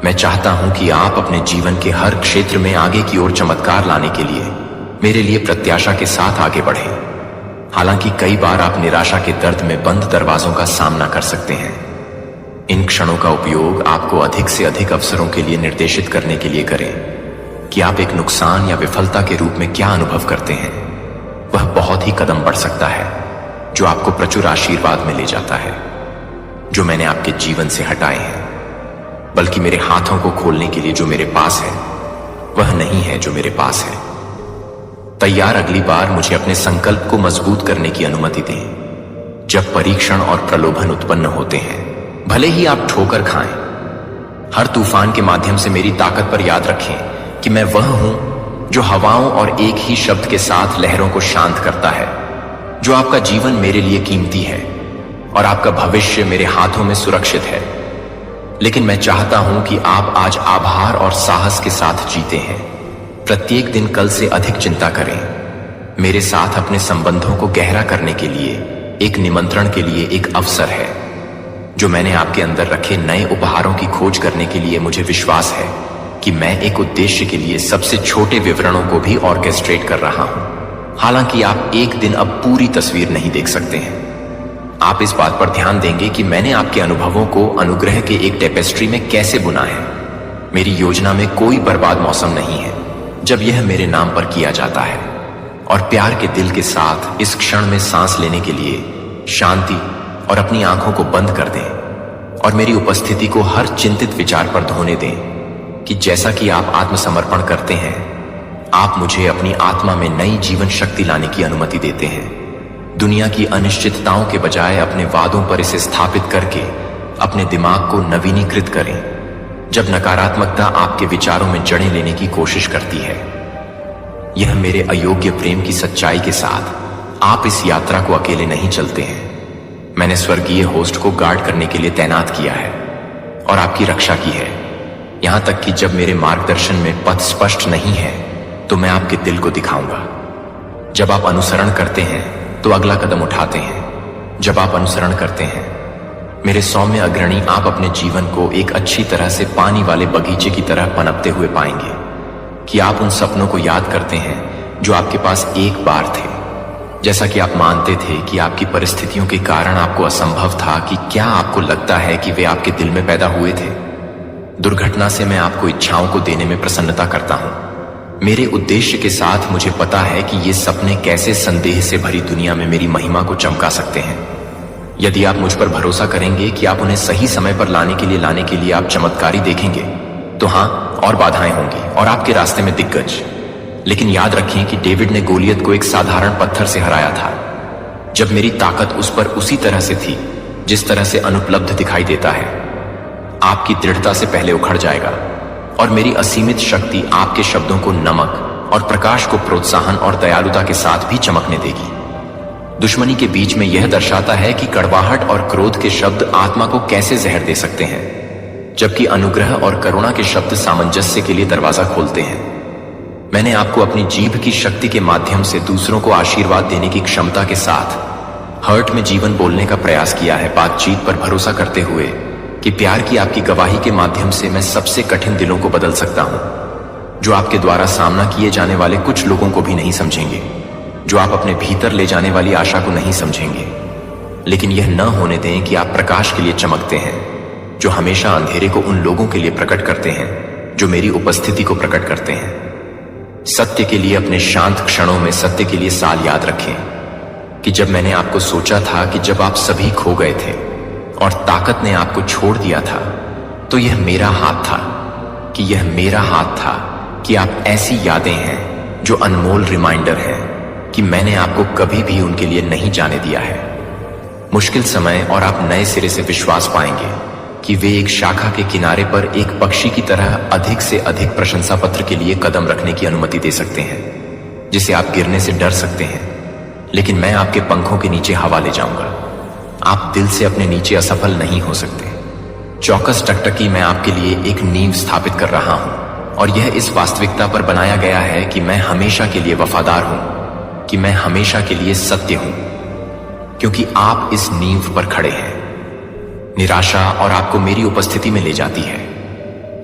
मैं चाहता हूं कि आप अपने जीवन के हर क्षेत्र में आगे की ओर चमत्कार लाने के लिए मेरे लिए प्रत्याशा के साथ आगे बढ़ें। हालांकि कई बार आप निराशा के दर्द में बंद दरवाजों का सामना कर सकते हैं। इन क्षणों का उपयोग आपको अधिक से अधिक अवसरों के लिए निर्देशित करने के लिए करें कि आप एक नुकसान या विफलता के रूप में क्या अनुभव करते हैं। वह बहुत ही कदम बढ़ सकता है जो आपको प्रचुर आशीर्वाद में ले जाता है, जो मैंने आपके जीवन से हटाए हैं। बल्कि मेरे हाथों को खोलने के लिए जो मेरे पास है वह नहीं है जो मेरे पास है। तैयार, अगली बार मुझे अपने संकल्प को मजबूत करने की अनुमति दें। जब परीक्षण और प्रलोभन उत्पन्न होते हैं, भले ही आप ठोकर खाएं, हर तूफान के माध्यम से मेरी ताकत पर याद रखें कि मैं वह हूं जो हवाओं और एक ही शब्द के साथ लहरों को शांत करता है, जो आपका जीवन मेरे लिए कीमती है और आपका भविष्य मेरे हाथों में सुरक्षित है। लेकिन मैं चाहता हूं कि आप आज आभार और साहस के साथ जीते हैं। प्रत्येक दिन कल से अधिक चिंता करें। मेरे साथ अपने संबंधों को गहरा करने के लिए एक निमंत्रण के लिए एक अवसर है। जो मैंने आपके अंदर रखे नए उपहारों की खोज करने के लिए मुझे विश्वास है कि मैं एक उद्देश्य के लिए सबसे छोटे विवरणों को भी ऑर्केस्ट्रेट कर रहा हूं। हालांकि आप एक दिन अब पूरी तस्वीर नहीं देख सकते हैं। आप इस बात पर ध्यान देंगे कि मैंने आपके अनुभवों को अनुग्रह के एक टेपेस्ट्री में कैसे बुना है। मेरी योजना में कोई बर्बाद मौसम नहीं है जब यह मेरे नाम पर किया जाता है। और प्यार के दिल के साथ इस क्षण में सांस लेने के लिए शांति और अपनी आंखों को बंद कर दें और मेरी उपस्थिति को हर चिंतित विचार पर धोने दें कि जैसा कि आप आत्मसमर्पण करते हैं, आप मुझे अपनी आत्मा में नई जीवन शक्ति लाने की अनुमति देते हैं। दुनिया की अनिश्चितताओं के बजाय अपने वादों पर इसे स्थापित करके अपने दिमाग को नवीनीकृत करें। जब नकारात्मकता आपके विचारों में जड़ें लेने की कोशिश करती है, यह मेरे अयोग्य प्रेम की सच्चाई के साथ आप इस यात्रा को अकेले नहीं चलते हैं। मैंने स्वर्गीय होस्ट को गार्ड करने के लिए तैनात किया है और आपकी रक्षा की है। यहां तक कि जब मेरे मार्गदर्शन में पथ स्पष्ट नहीं है तो मैं आपके दिल को दिखाऊंगा। जब आप अनुसरण करते हैं तो अगला कदम उठाते हैं। जब आप अनुसरण करते हैं, मेरे सौम्य अग्रणी, आप अपने जीवन को एक अच्छी तरह से पानी वाले बगीचे की तरह पनपते हुए पाएंगे कि आप उन सपनों को याद करते हैं जो आपके पास एक बार थे। जैसा कि आप मानते थे कि आपकी परिस्थितियों के कारण आपको असंभव था, कि क्या आपको लगता है कि वे आपके दिल में पैदा हुए थे? दुर्घटना से मैं आपको इच्छाओं को देने में प्रसन्नता करता हूं। मेरे उद्देश्य के साथ मुझे पता है कि ये सपने कैसे संदेह से भरी दुनिया में मेरी महिमा को चमका सकते हैं। यदि आप मुझ पर भरोसा करेंगे कि आप उन्हें सही समय पर लाने के लिए आप चमत्कारी देखेंगे, तो हां, और बाधाएं होंगी और आपके रास्ते में दिग्गज। लेकिन याद रखें कि डेविड ने गोलियत को एक साधारण पत्थर से हराया था। जब मेरी ताकत उस पर उसी तरह से थी जिस तरह से अनुपलब्ध दिखाई देता है, आपकी दृढ़ता से पहले उखड़ जाएगा और मेरी असीमित शक्ति आपके शब्दों को नमक और प्रकाश को प्रोत्साहन और दयालुता के साथ भी चमकने देगी। दुश्मनी के बीच में यह दर्शाता है कि कड़वाहट और क्रोध के शब्द आत्मा को कैसे जहर दे सकते हैं, जबकि अनुग्रह और करुणा के शब्द सामंजस्य के लिए दरवाजा खोलते हैं। मैंने आपको अपनी जीभ की शक्ति के माध्यम से दूसरों को आशीर्वाद देने की क्षमता के साथ हर्ट में जीवन बोलने का प्रयास किया है, बातचीत पर भरोसा करते हुए कि प्यार की आपकी गवाही के माध्यम से मैं सबसे कठिन दिलों को बदल सकता हूं, जो आपके द्वारा सामना किए जाने वाले कुछ लोगों को भी नहीं समझेंगे, जो आप अपने भीतर ले जाने वाली आशा को नहीं समझेंगे। लेकिन यह न होने दें कि आप प्रकाश के लिए चमकते हैं, जो हमेशा अंधेरे को उन लोगों के लिए प्रकट करते हैं जो मेरी उपस्थिति को प्रकट करते हैं। सत्य के लिए अपने शांत क्षणों में सत्य के लिए साल याद रखें कि जब मैंने आपको सोचा था कि जब आप सभी खो गए थे और ताकत ने आपको छोड़ दिया था, तो यह मेरा हाथ था कि आप ऐसी यादें हैं जो अनमोल रिमाइंडर हैं कि मैंने आपको कभी भी उनके लिए नहीं जाने दिया है। मुश्किल समय और आप नए सिरे से विश्वास पाएंगे कि वे एक शाखा के किनारे पर एक पक्षी की तरह अधिक से अधिक प्रशंसा पत्र के लिए कदम रखने की अनुमति दे सकते हैं, जिसे आप गिरने से डर सकते हैं, लेकिन मैं आपके पंखों के नीचे हवा ले जाऊंगा। आप दिल से अपने नीचे असफल नहीं हो सकते। चौकस टकटकी, मैं आपके लिए एक नींव स्थापित कर रहा हूं और यह इस वास्तविकता पर बनाया गया है कि मैं हमेशा के लिए वफादार हूं, कि मैं हमेशा के लिए सत्य हूं, क्योंकि आप इस नींव पर खड़े हैं। निराशा और आपको मेरी उपस्थिति में ले जाती है,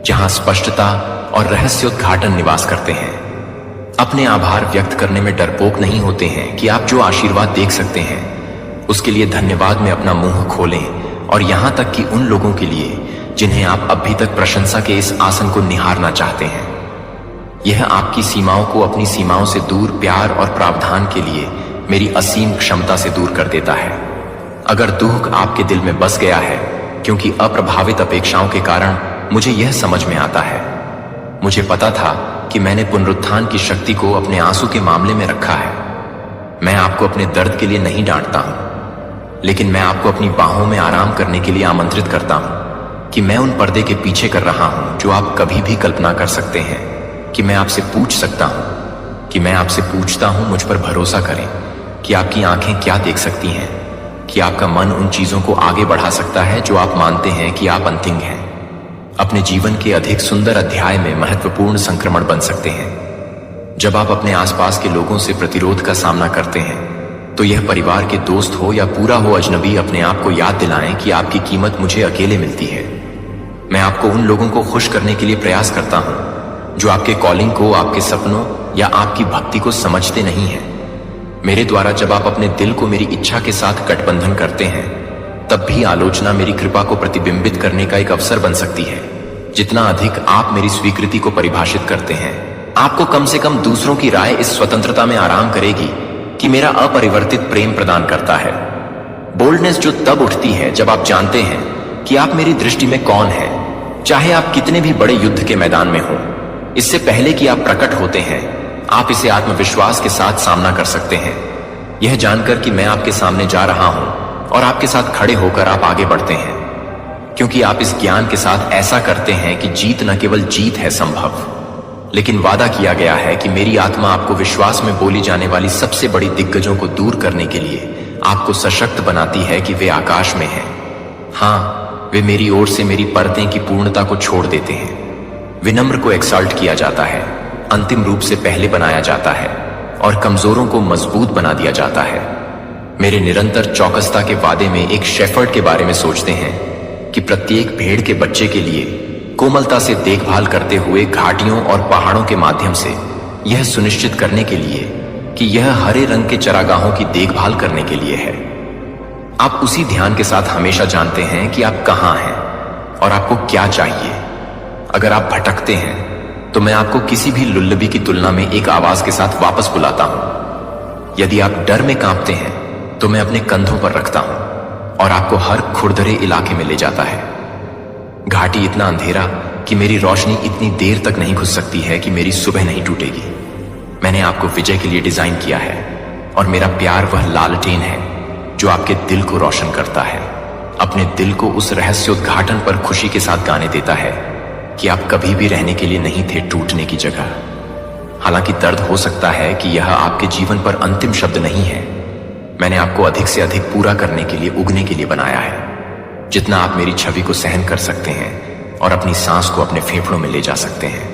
जहां स्पष्टता और रहस्योद्घाटन निवास करते हैं। अपने आभार व्यक्त करने में डरपोक नहीं होते हैं कि आप जो आशीर्वाद देख सकते हैं उसके लिए धन्यवाद में अपना मुंह खोलें, और यहां तक कि उन लोगों के लिए जिन्हें आप अभी तक प्रशंसा के इस आसन को निहारना चाहते हैं। यह आपकी सीमाओं को अपनी सीमाओं से दूर प्यार और प्रावधान के लिए मेरी असीम क्षमता से दूर कर देता है। अगर दुख आपके दिल में बस गया है क्योंकि अप्रभावित अपेक्षाओं के कारण, मुझे यह समझ में आता है। मुझे पता था कि मैंने पुनरुत्थान की शक्ति को अपने आंसू के मामले में रखा है। मैं आपको अपने दर्द के लिए नहीं डांटता हूं, लेकिन मैं आपको अपनी बाहों में आराम करने के लिए आमंत्रित करता हूं कि मैं उन पर्दे के पीछे कर रहा हूं जो आप कभी भी कल्पना कर सकते हैं, कि मैं आपसे पूछ सकता हूं, कि मैं आपसे पूछता हूं। मुझ पर भरोसा करें कि आपकी आंखें क्या देख सकती हैं, कि आपका मन उन चीजों को आगे बढ़ा सकता है जो आप मानते हैं कि आप अंतिम हैं। अपने जीवन के अधिक सुंदर अध्याय में महत्वपूर्ण संक्रमण बन सकते हैं। जब आप अपने आसपास के लोगों से प्रतिरोध का सामना करते हैं, तो यह परिवार के दोस्त हो या पूरा हो अजनबी, अपने आप को याद दिलाएं कि आपकी कीमत मुझे अकेले मिलती है। मैं आपको उन लोगों को खुश करने के लिए प्रयास करता हूं जो आपके कॉलिंग को, आपके सपनों या आपकी भक्ति को समझते नहीं हैं। मेरे द्वारा जब आप अपने दिल को मेरी इच्छा के साथ गठबंधन करते हैं, तब भी आलोचना मेरी कृपा को प्रतिबिंबित करने का एक अवसर बन सकती है। जितना अधिक आप मेरी स्वीकृति को परिभाषित करते हैं, आपको कम से कम दूसरों की राय इस स्वतंत्रता में आराम करेगी कि मेरा अपरिवर्तित प्रेम प्रदान करता है। बोल्डनेस जो तब उठती है जब आप जानते हैं कि आप मेरी दृष्टि में कौन हैं, चाहे आप कितने भी बड़े युद्ध के मैदान में हो। इससे पहले कि आप प्रकट होते हैं, आप इसे आत्मविश्वास के साथ सामना कर सकते हैं, यह जानकर कि मैं आपके सामने जा रहा हूं और आपके साथ खड़े होकर आप आगे बढ़ते हैं, क्योंकि आप इस ज्ञान के साथ ऐसा करते हैं कि जीत न केवल जीत है संभव, लेकिन वादा किया गया है कि मेरी आत्मा आपको विश्वास में बोली जाने वाली सबसे बड़ी दिग्गजों को दूर करने के लिए आपको सशक्त बनाती है कि वे आकाश में हैं। हाँ, वे मेरी ओर से मेरी परतें की पूर्णता को छोड़ देते हैं। विनम्र को एक्सल्ट किया जाता है, अंतिम रूप से पहले बनाया जाता है, और कमजोरों को मजबूत बना दिया जाता है। मेरे निरंतर चौकसता के वादे में एक शेफर्ड के बारे में सोचते हैं कि प्रत्येक भेड़ के बच्चे के लिए कोमलता से देखभाल करते हुए घाटियों और पहाड़ों के माध्यम से यह सुनिश्चित करने के लिए कि यह हरे रंग के चरागाहों की देखभाल करने के लिए है। आप उसी ध्यान के साथ हमेशा जानते हैं कि आप कहां हैं और आपको क्या चाहिए। अगर आप भटकते हैं तो मैं आपको किसी भी लुल्लबी की तुलना में एक आवाज के साथ वापस बुलाता हूं। यदि आप डर में कांपते हैं तो मैं अपने कंधों पर रखता हूं और आपको हर खुरदरे इलाके में ले जाता है। घाटी इतना अंधेरा कि मेरी रोशनी इतनी देर तक नहीं घुस सकती है कि मेरी सुबह नहीं टूटेगी। मैंने आपको विजय के लिए डिजाइन किया है, और मेरा प्यार वह लालटेन है जो आपके दिल को रोशन करता है, अपने दिल को उस रहस्योद्घाटन पर खुशी के साथ गाने देता है कि आप कभी भी रहने के लिए नहीं थे टूटने की जगह। हालांकि दर्द हो सकता है कि यह आपके जीवन पर अंतिम शब्द नहीं है। मैंने आपको अधिक से अधिक पूरा करने के लिए, उगने के लिए बनाया है। जितना आप मेरी छवि को सहन कर सकते हैं और अपनी सांस को अपने फेफड़ों में ले जा सकते हैं,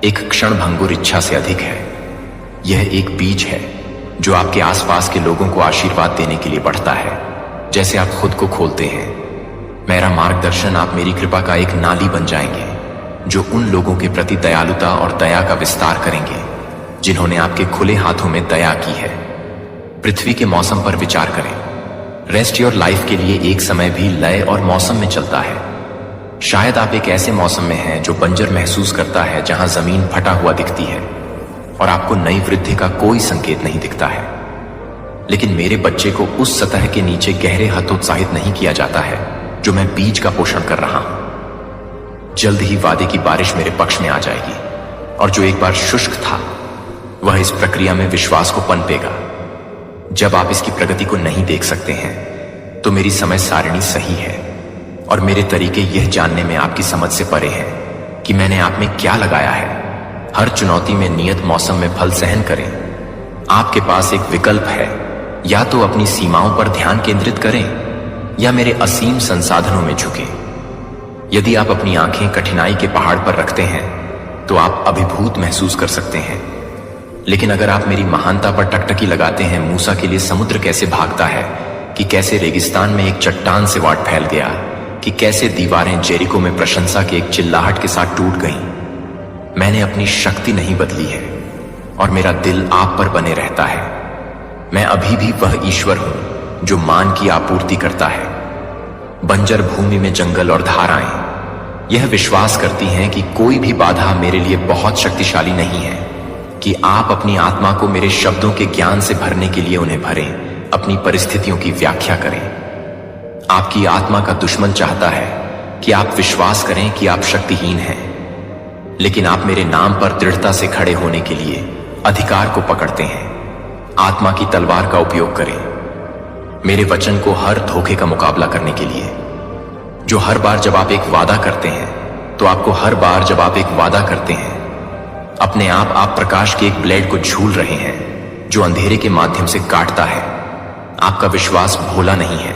एक क्षण भंगुर इच्छा से अधिक है। यह एक बीज है जो आपके आसपास के लोगों को आशीर्वाद देने के लिए बढ़ता है, जैसे आप खुद को खोलते हैं। मेरा मार्गदर्शन, आप मेरी कृपा का एक नाली बन जाएंगे जो उन लोगों के प्रति दयालुता और दया का विस्तार करेंगे जिन्होंने आपके खुले हाथों में दया की है। पृथ्वी के मौसम पर विचार करें। रेस्ट योर लाइफ के लिए एक समय भी लय और मौसम में चलता है। शायद आप एक ऐसे मौसम में हैं जो बंजर महसूस करता है, जहां जमीन फटा हुआ दिखती है और आपको नई वृद्धि का कोई संकेत नहीं दिखता है। लेकिन मेरे बच्चे को उस सतह के नीचे गहरे हतोत्साहित नहीं किया जाता है जो मैं बीज का पोषण कर रहा हूं। जल्द ही वादे की बारिश मेरे पक्ष में आ जाएगी, और जो एक बार शुष्क था वह इस प्रक्रिया में विश्वास को पनपेगा। जब आप इसकी प्रगति को नहीं देख सकते हैं तो मेरी समय सारिणी सही है, और मेरे तरीके यह जानने में आपकी समझ से परे हैं कि मैंने आप में क्या लगाया है। हर चुनौती में नियत मौसम में फल सहन करें। आपके पास एक विकल्प है, या तो अपनी सीमाओं पर ध्यान केंद्रित करें या मेरे असीम संसाधनों में झुकें। यदि आप अपनी आंखें कठिनाई के पहाड़ पर रखते हैं तो आप अभिभूत महसूस कर सकते हैं। लेकिन अगर आप मेरी महानता पर टकटकी लगाते हैं, मूसा के लिए समुद्र कैसे भागता है, कि कैसे रेगिस्तान में एक चट्टान से वाट फैल गया, कि कैसे दीवारें जेरिको में प्रशंसा के एक चिल्लाहट के साथ टूट गईं। मैंने अपनी शक्ति नहीं बदली है और मेरा दिल आप पर बने रहता है। मैं अभी भी वह ईश्वर हूं जो मान की आपूर्ति करता है। बंजर भूमि में जंगल और धाराएं यह विश्वास करती हैं कि कोई भी बाधा मेरे लिए बहुत शक्तिशाली नहीं है, कि आप अपनी आत्मा को मेरे शब्दों के ज्ञान से भरने के लिए उन्हें भरें, अपनी परिस्थितियों की व्याख्या करें। आपकी आत्मा का दुश्मन चाहता है कि आप विश्वास करें कि आप शक्तिहीन हैं, लेकिन आप मेरे नाम पर दृढ़ता से खड़े होने के लिए अधिकार को पकड़ते हैं। आत्मा की तलवार का उपयोग करें, मेरे वचन को हर धोखे का मुकाबला करने के लिए। जो हर बार जब आप एक वादा करते हैं, तो आपको हर बार जब आप एक वादा करते हैं, अपने आप प्रकाश के एक ब्लेड को झूल रहे हैं जो अंधेरे के माध्यम से काटता है। आपका विश्वास भोला नहीं है।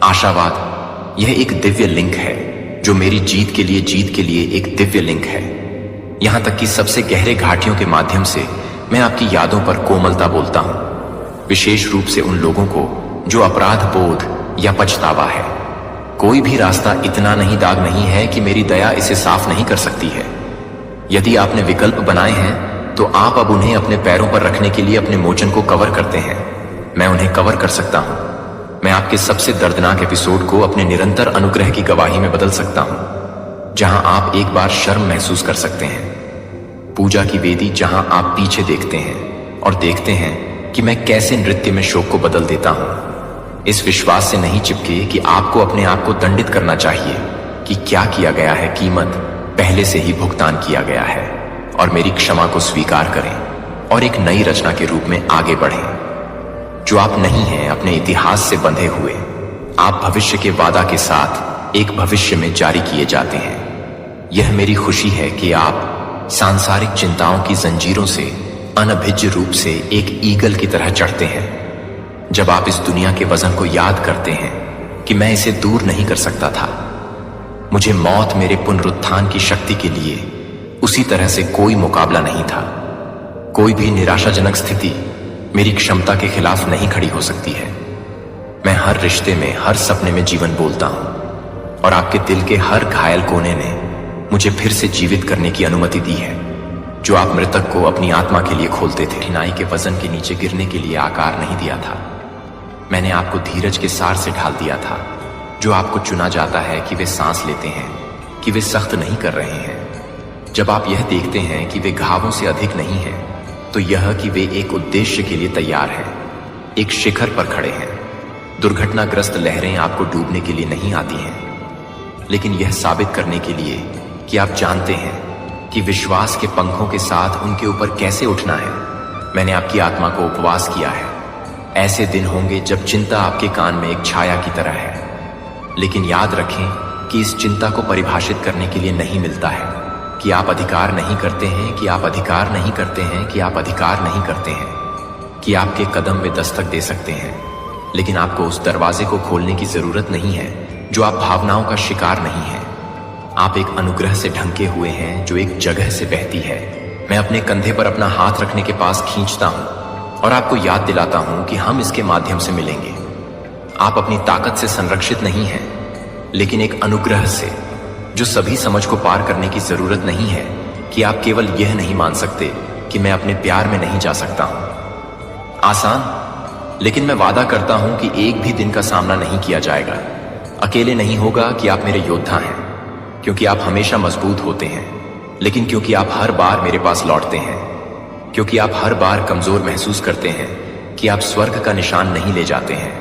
आशावाद यह एक दिव्य लिंक है जो मेरी जीत के लिए एक दिव्य लिंक है। यहां तक कि सबसे गहरे घाटियों के माध्यम से मैं आपकी यादों पर कोमलता बोलता हूं, विशेष रूप से उन लोगों को जो अपराध बोध या पछतावा है। कोई भी रास्ता इतना नहीं दाग नहीं है कि मेरी दया इसे साफ नहीं कर सकती है। यदि आपने विकल्प बनाए हैं तो आप अब उन्हें अपने पैरों पर रखने के लिए अपने मोचन को कवर करते हैं। मैं उन्हें कवर कर सकता हूं। मैं आपके सबसे दर्दनाक एपिसोड को अपने निरंतर अनुग्रह की गवाही में बदल सकता हूं, जहां आप एक बार शर्म महसूस कर सकते हैं। पूजा की वेदी जहां आप पीछे देखते हैं और देखते हैं कि मैं कैसे नृत्य में शोक को बदल देता हूं। इस विश्वास से नहीं चिपके कि आपको अपने आप को दंडित करना चाहिए कि क्या किया गया है, कीमत पहले से ही भुगतान किया गया है, और मेरी क्षमा को स्वीकार करें और एक नई रचना के रूप में आगे बढ़ें। जो आप नहीं हैं अपने इतिहास से बंधे हुए, आप भविष्य के वादा के साथ एक भविष्य में जारी किए जाते हैं। यह मेरी खुशी है कि आप सांसारिक चिंताओं की जंजीरों से अनभिज्य रूप से एक ईगल की तरह चढ़ते हैं। जब आप इस दुनिया के वजन को याद करते हैं कि मैं इसे दूर नहीं कर सकता था, मुझे मौत मेरे पुनरुत्थान की शक्ति के लिए उसी तरह से कोई मुकाबला नहीं था। कोई भी निराशाजनक स्थिति मेरी क्षमता के खिलाफ नहीं खड़ी हो सकती है। मैं हर रिश्ते में, हर सपने में जीवन बोलता हूं, और आपके दिल के हर घायल कोने ने मुझे फिर से जीवित करने की अनुमति दी है। जो आप मृतक को अपनी आत्मा के लिए खोलते थे, कठिनाई के वजन के नीचे गिरने के लिए आकार नहीं दिया था। मैंने आपको धीरज के सार से ढाल दिया था। जो आपको चुना जाता है कि वे सांस लेते हैं, कि वे सख्त नहीं कर रहे हैं। जब आप यह देखते हैं कि वे घावों से अधिक नहीं हैं, तो यह कि वे एक उद्देश्य के लिए तैयार हैं, एक शिखर पर खड़े हैं। दुर्घटनाग्रस्त लहरें आपको डूबने के लिए नहीं आती हैं, लेकिन यह साबित करने के लिए कि आप जानते हैं कि विश्वास के पंखों के साथ उनके ऊपर कैसे उठना है। मैंने आपकी आत्मा को उपवास किया है। ऐसे दिन होंगे जब चिंता आपके कान में एक छाया की तरह है, लेकिन याद रखें कि इस चिंता को परिभाषित करने के लिए नहीं मिलता है कि आप अधिकार नहीं करते हैं, कि आप अधिकार नहीं करते हैं, कि आप अधिकार नहीं करते हैं, कि आपके कदम में दस्तक दे सकते हैं, लेकिन आपको उस दरवाजे को खोलने की जरूरत नहीं है जो आप भावनाओं का शिकार नहीं है। आप एक अनुग्रह से ढंके हुए हैं जो एक जगह से बहती है। मैं अपने कंधे पर अपना हाथ रखने के पास खींचता हूं और आपको याद दिलाता हूं कि हम इसके माध्यम से मिलेंगे। आप अपनी ताकत से संरक्षित नहीं हैं, लेकिन एक अनुग्रह से जो सभी समझ को पार करने की जरूरत नहीं है कि आप केवल यह नहीं मान सकते कि मैं अपने प्यार में नहीं जा सकता हूं। आसान, लेकिन मैं वादा करता हूं कि एक भी दिन का सामना नहीं किया जाएगा। अकेले नहीं होगा कि आप मेरे योद्धा हैं, क्योंकि आप हमेशा मजबूत होते हैं, लेकिन क्योंकि आप हर बार मेरे पास लौटते हैं, क्योंकि आप हर बार कमजोर महसूस करते हैं कि आप स्वर्ग का निशान नहीं ले जाते हैं,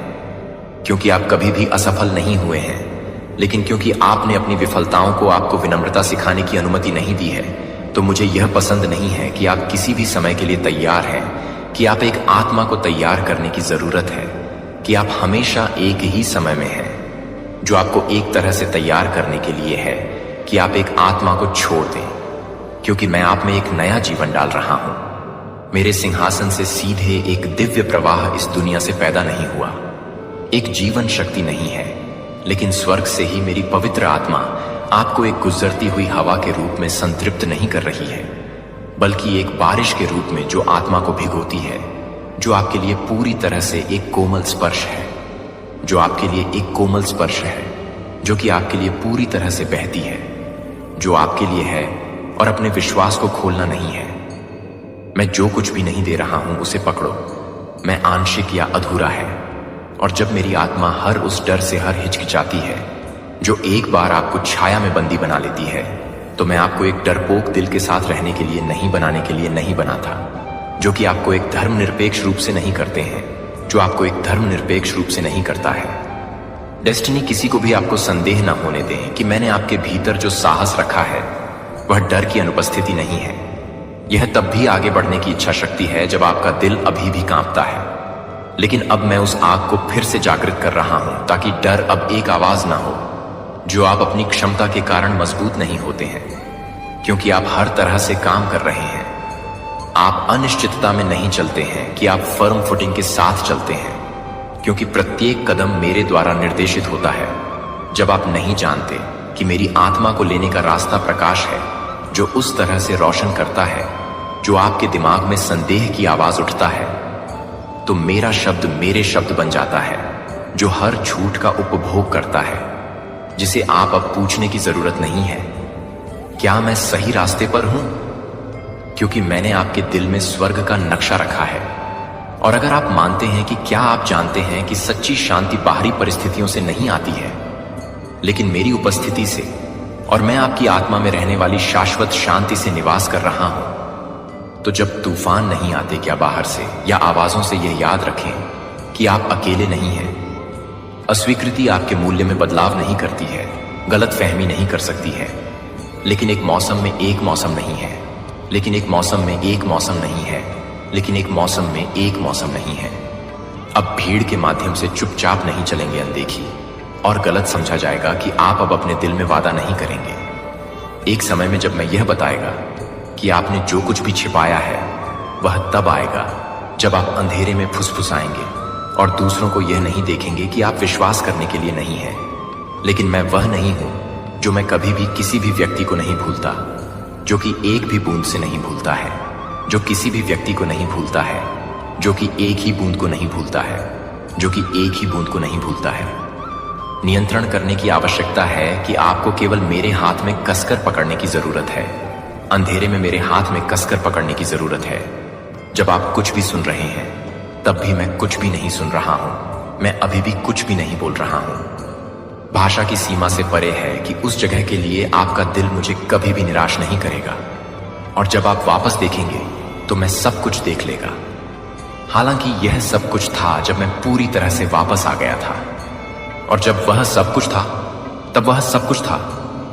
क्योंकि आप कभी भी असफल नहीं हुए हैं, लेकिन क्योंकि आपने अपनी विफलताओं को आपको विनम्रता सिखाने की अनुमति नहीं दी है, तो मुझे यह पसंद नहीं है कि आप किसी भी समय के लिए तैयार हैं, कि आप एक आत्मा को तैयार करने की जरूरत है, कि आप हमेशा एक ही समय में हैं, जो आपको एक तरह से तैयार करने के लिए है कि आप एक आत्मा को छोड़ दें, क्योंकि मैं आप में एक नया जीवन डाल रहा हूं। मेरे सिंहासन से सीधे एक दिव्य प्रवाह इस दुनिया से पैदा नहीं हुआ। एक जीवन शक्ति नहीं है, लेकिन स्वर्ग से ही मेरी पवित्र आत्मा आपको एक गुजरती हुई हवा के रूप में संतृप्त नहीं कर रही है, बल्कि एक बारिश के रूप में जो आत्मा को भिगोती है, जो आपके लिए पूरी तरह से एक कोमल स्पर्श है, जो आपके लिए एक कोमल स्पर्श है, जो कि आपके लिए पूरी तरह से बहती है, जो आपके लिए है और अपने विश्वास को खोलना नहीं है। मैं जो कुछ भी नहीं दे रहा हूं उसे पकड़ो, मैं आंशिक या अधूरा है। और जब मेरी आत्मा हर उस डर से हर हिचकिचाती है जो एक बार आपको छाया में बंदी बना लेती है, तो मैं आपको एक डरपोक दिल के साथ रहने के लिए नहीं, बनाने के लिए नहीं बना था, जो कि आपको एक धर्मनिरपेक्ष रूप से नहीं करते हैं, जो आपको एक धर्मनिरपेक्ष रूप से नहीं करता है। डेस्टिनी किसी को भी आपको संदेह न होने दें कि मैंने आपके भीतर जो साहस रखा है वह डर की अनुपस्थिति नहीं है। यह तब भी आगे बढ़ने की इच्छा शक्ति है जब आपका दिल अभी भी कांपता है। लेकिन अब मैं उस आग को फिर से जागृत कर रहा हूं ताकि डर अब एक आवाज ना हो, जो आप अपनी क्षमता के कारण मजबूत नहीं होते हैं, क्योंकि आप हर तरह से काम कर रहे हैं। आप अनिश्चितता में नहीं चलते हैं कि आप फर्म फुटिंग के साथ चलते हैं, क्योंकि प्रत्येक कदम मेरे द्वारा निर्देशित होता है। जब आप नहीं जानते कि मेरी आत्मा को लेने का रास्ता प्रकाश है, जो उस तरह से रोशन करता है जो आपके दिमाग में संदेह की आवाज उठता है, तो मेरा शब्द मेरे शब्द बन जाता है, जो हर झूठ का उपभोग करता है, जिसे आप अब पूछने की जरूरत नहीं है, क्या मैं सही रास्ते पर हूं? क्योंकि मैंने आपके दिल में स्वर्ग का नक्शा रखा है। और अगर आप मानते हैं कि क्या आप जानते हैं कि सच्ची शांति बाहरी परिस्थितियों से नहीं आती है, लेकिन मेरी उपस्थिति से, और मैं आपकी आत्मा में रहने वाली शाश्वत शांति से निवास कर रहा हूं, तो जब तूफान नहीं आते क्या बाहर से या आवाजों से, यह याद रखें कि आप अकेले नहीं हैं। अस्वीकृति आपके मूल्य में बदलाव नहीं करती है, गलत फहमी नहीं कर सकती है, लेकिन एक मौसम में एक मौसम नहीं है, लेकिन एक मौसम में एक मौसम नहीं है, लेकिन एक मौसम में एक मौसम नहीं है। अब भीड़ के माध्यम से चुपचाप नहीं चलेंगे अनदेखी, और गलत समझा जाएगा कि आप अब अपने दिल में वादा नहीं करेंगे। एक समय में जब मैं यह बताएगा कि आपने जो कुछ भी छिपाया है वह तब आएगा जब आप अंधेरे में फुसफुसाएंगे और दूसरों को यह नहीं देखेंगे कि आप विश्वास करने के लिए नहीं है। लेकिन मैं वह नहीं हूं जो मैं कभी भी किसी भी व्यक्ति को नहीं भूलता, जो कि एक भी बूंद से नहीं भूलता है, जो किसी भी व्यक्ति को नहीं भूलता है, जो कि एक ही बूंद को नहीं भूलता है, जो कि एक ही बूंद को नहीं भूलता है। नियंत्रण करने की आवश्यकता है कि आपको केवल मेरे हाथ में कसकर पकड़ने की जरूरत है। अंधेरे में मेरे हाथ में कसकर पकड़ने की जरूरत है। जब आप कुछ भी सुन रहे हैं तब भी मैं कुछ भी नहीं सुन रहा हूं, मैं अभी भी कुछ भी नहीं बोल रहा हूं। भाषा की सीमा से परे है कि उस जगह के लिए आपका दिल मुझे कभी भी निराश नहीं करेगा। और जब आप वापस देखेंगे तो मैं सब कुछ देख लेगा। हालांकि यह सब कुछ था जब मैं पूरी तरह से वापस आ गया था, और जब वह सब कुछ था तब वह सब कुछ था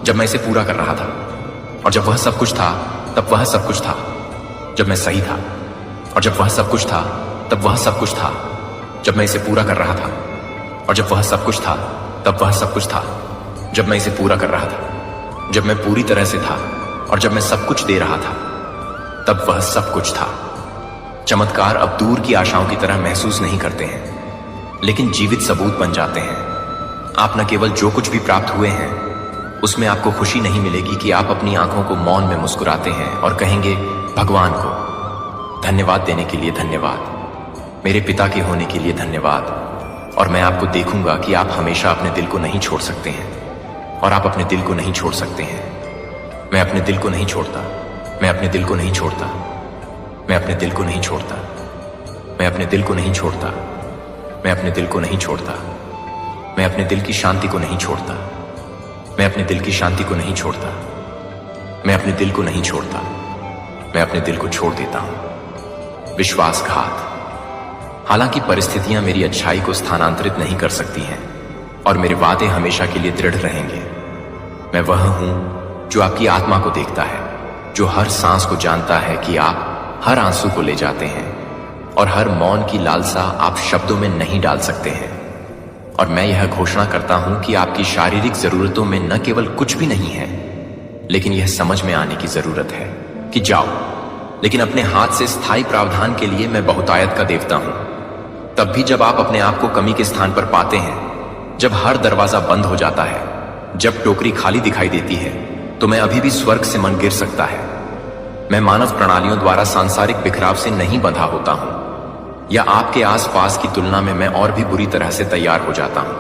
जब मैं इसे पूरा कर रहा था, और जब वह सब कुछ था तब वह सब कुछ था जब मैं सही था, और जब वह सब कुछ था तब वह सब कुछ था जब मैं इसे पूरा कर रहा था, और जब वह सब कुछ था तब वह सब कुछ था जब मैं इसे पूरा कर रहा था, जब मैं पूरी तरह से था और जब मैं सब कुछ दे रहा था तब वह सब कुछ था। चमत्कार अब दूर की आशाओं की तरह महसूस नहीं करते हैं, लेकिन जीवित सबूत बन जाते हैं। आप न केवल जो कुछ भी प्राप्त हुए हैं उसमें आपको खुशी नहीं मिलेगी कि आप अपनी आंखों को मौन में मुस्कुराते हैं और कहेंगे भगवान को धन्यवाद देने के लिए धन्यवाद, मेरे पिता के होने के लिए धन्यवाद, और मैं आपको देखूंगा कि आप हमेशा अपने दिल को नहीं छोड़ सकते हैं, और आप अपने दिल को नहीं छोड़ सकते हैं। मैं अपने दिल को नहीं छोड़ता, मैं अपने दिल को नहीं छोड़ता, मैं अपने दिल को नहीं छोड़ता, मैं अपने दिल को नहीं छोड़ता, मैं अपने दिल को नहीं छोड़ता, मैं अपने दिल की शांति को नहीं छोड़ता, मैं अपने दिल की शांति को नहीं छोड़ता, मैं अपने दिल को नहीं छोड़ता, मैं अपने दिल को छोड़ देता हूं। विश्वासघात। हालांकि परिस्थितियां मेरी अच्छाई को स्थानांतरित नहीं कर सकती हैं और मेरे वादे हमेशा के लिए दृढ़ रहेंगे। मैं वह हूं जो आपकी आत्मा को देखता है, जो हर सांस को जानता है कि आप हर आंसू को ले जाते हैं और हर मौन की लालसा आप शब्दों में नहीं डाल सकते हैं। और मैं यह घोषणा करता हूं कि आपकी शारीरिक जरूरतों में न केवल कुछ भी नहीं है, लेकिन यह समझ में आने की जरूरत है कि जाओ, लेकिन अपने हाथ से स्थायी प्रावधान के लिए मैं बहुतायत का देवता हूं। तब भी जब आप अपने आप को कमी के स्थान पर पाते हैं, जब हर दरवाजा बंद हो जाता है, जब टोकरी खाली दिखाई देती है तो मैं अभी भी स्वर्ग से मन गिर सकता है। मैं मानव प्रणालियों द्वारा सांसारिक बिखराव से नहीं बंधा होता हूं, या आपके आसपास की तुलना में मैं और भी बुरी तरह से तैयार हो जाता हूं।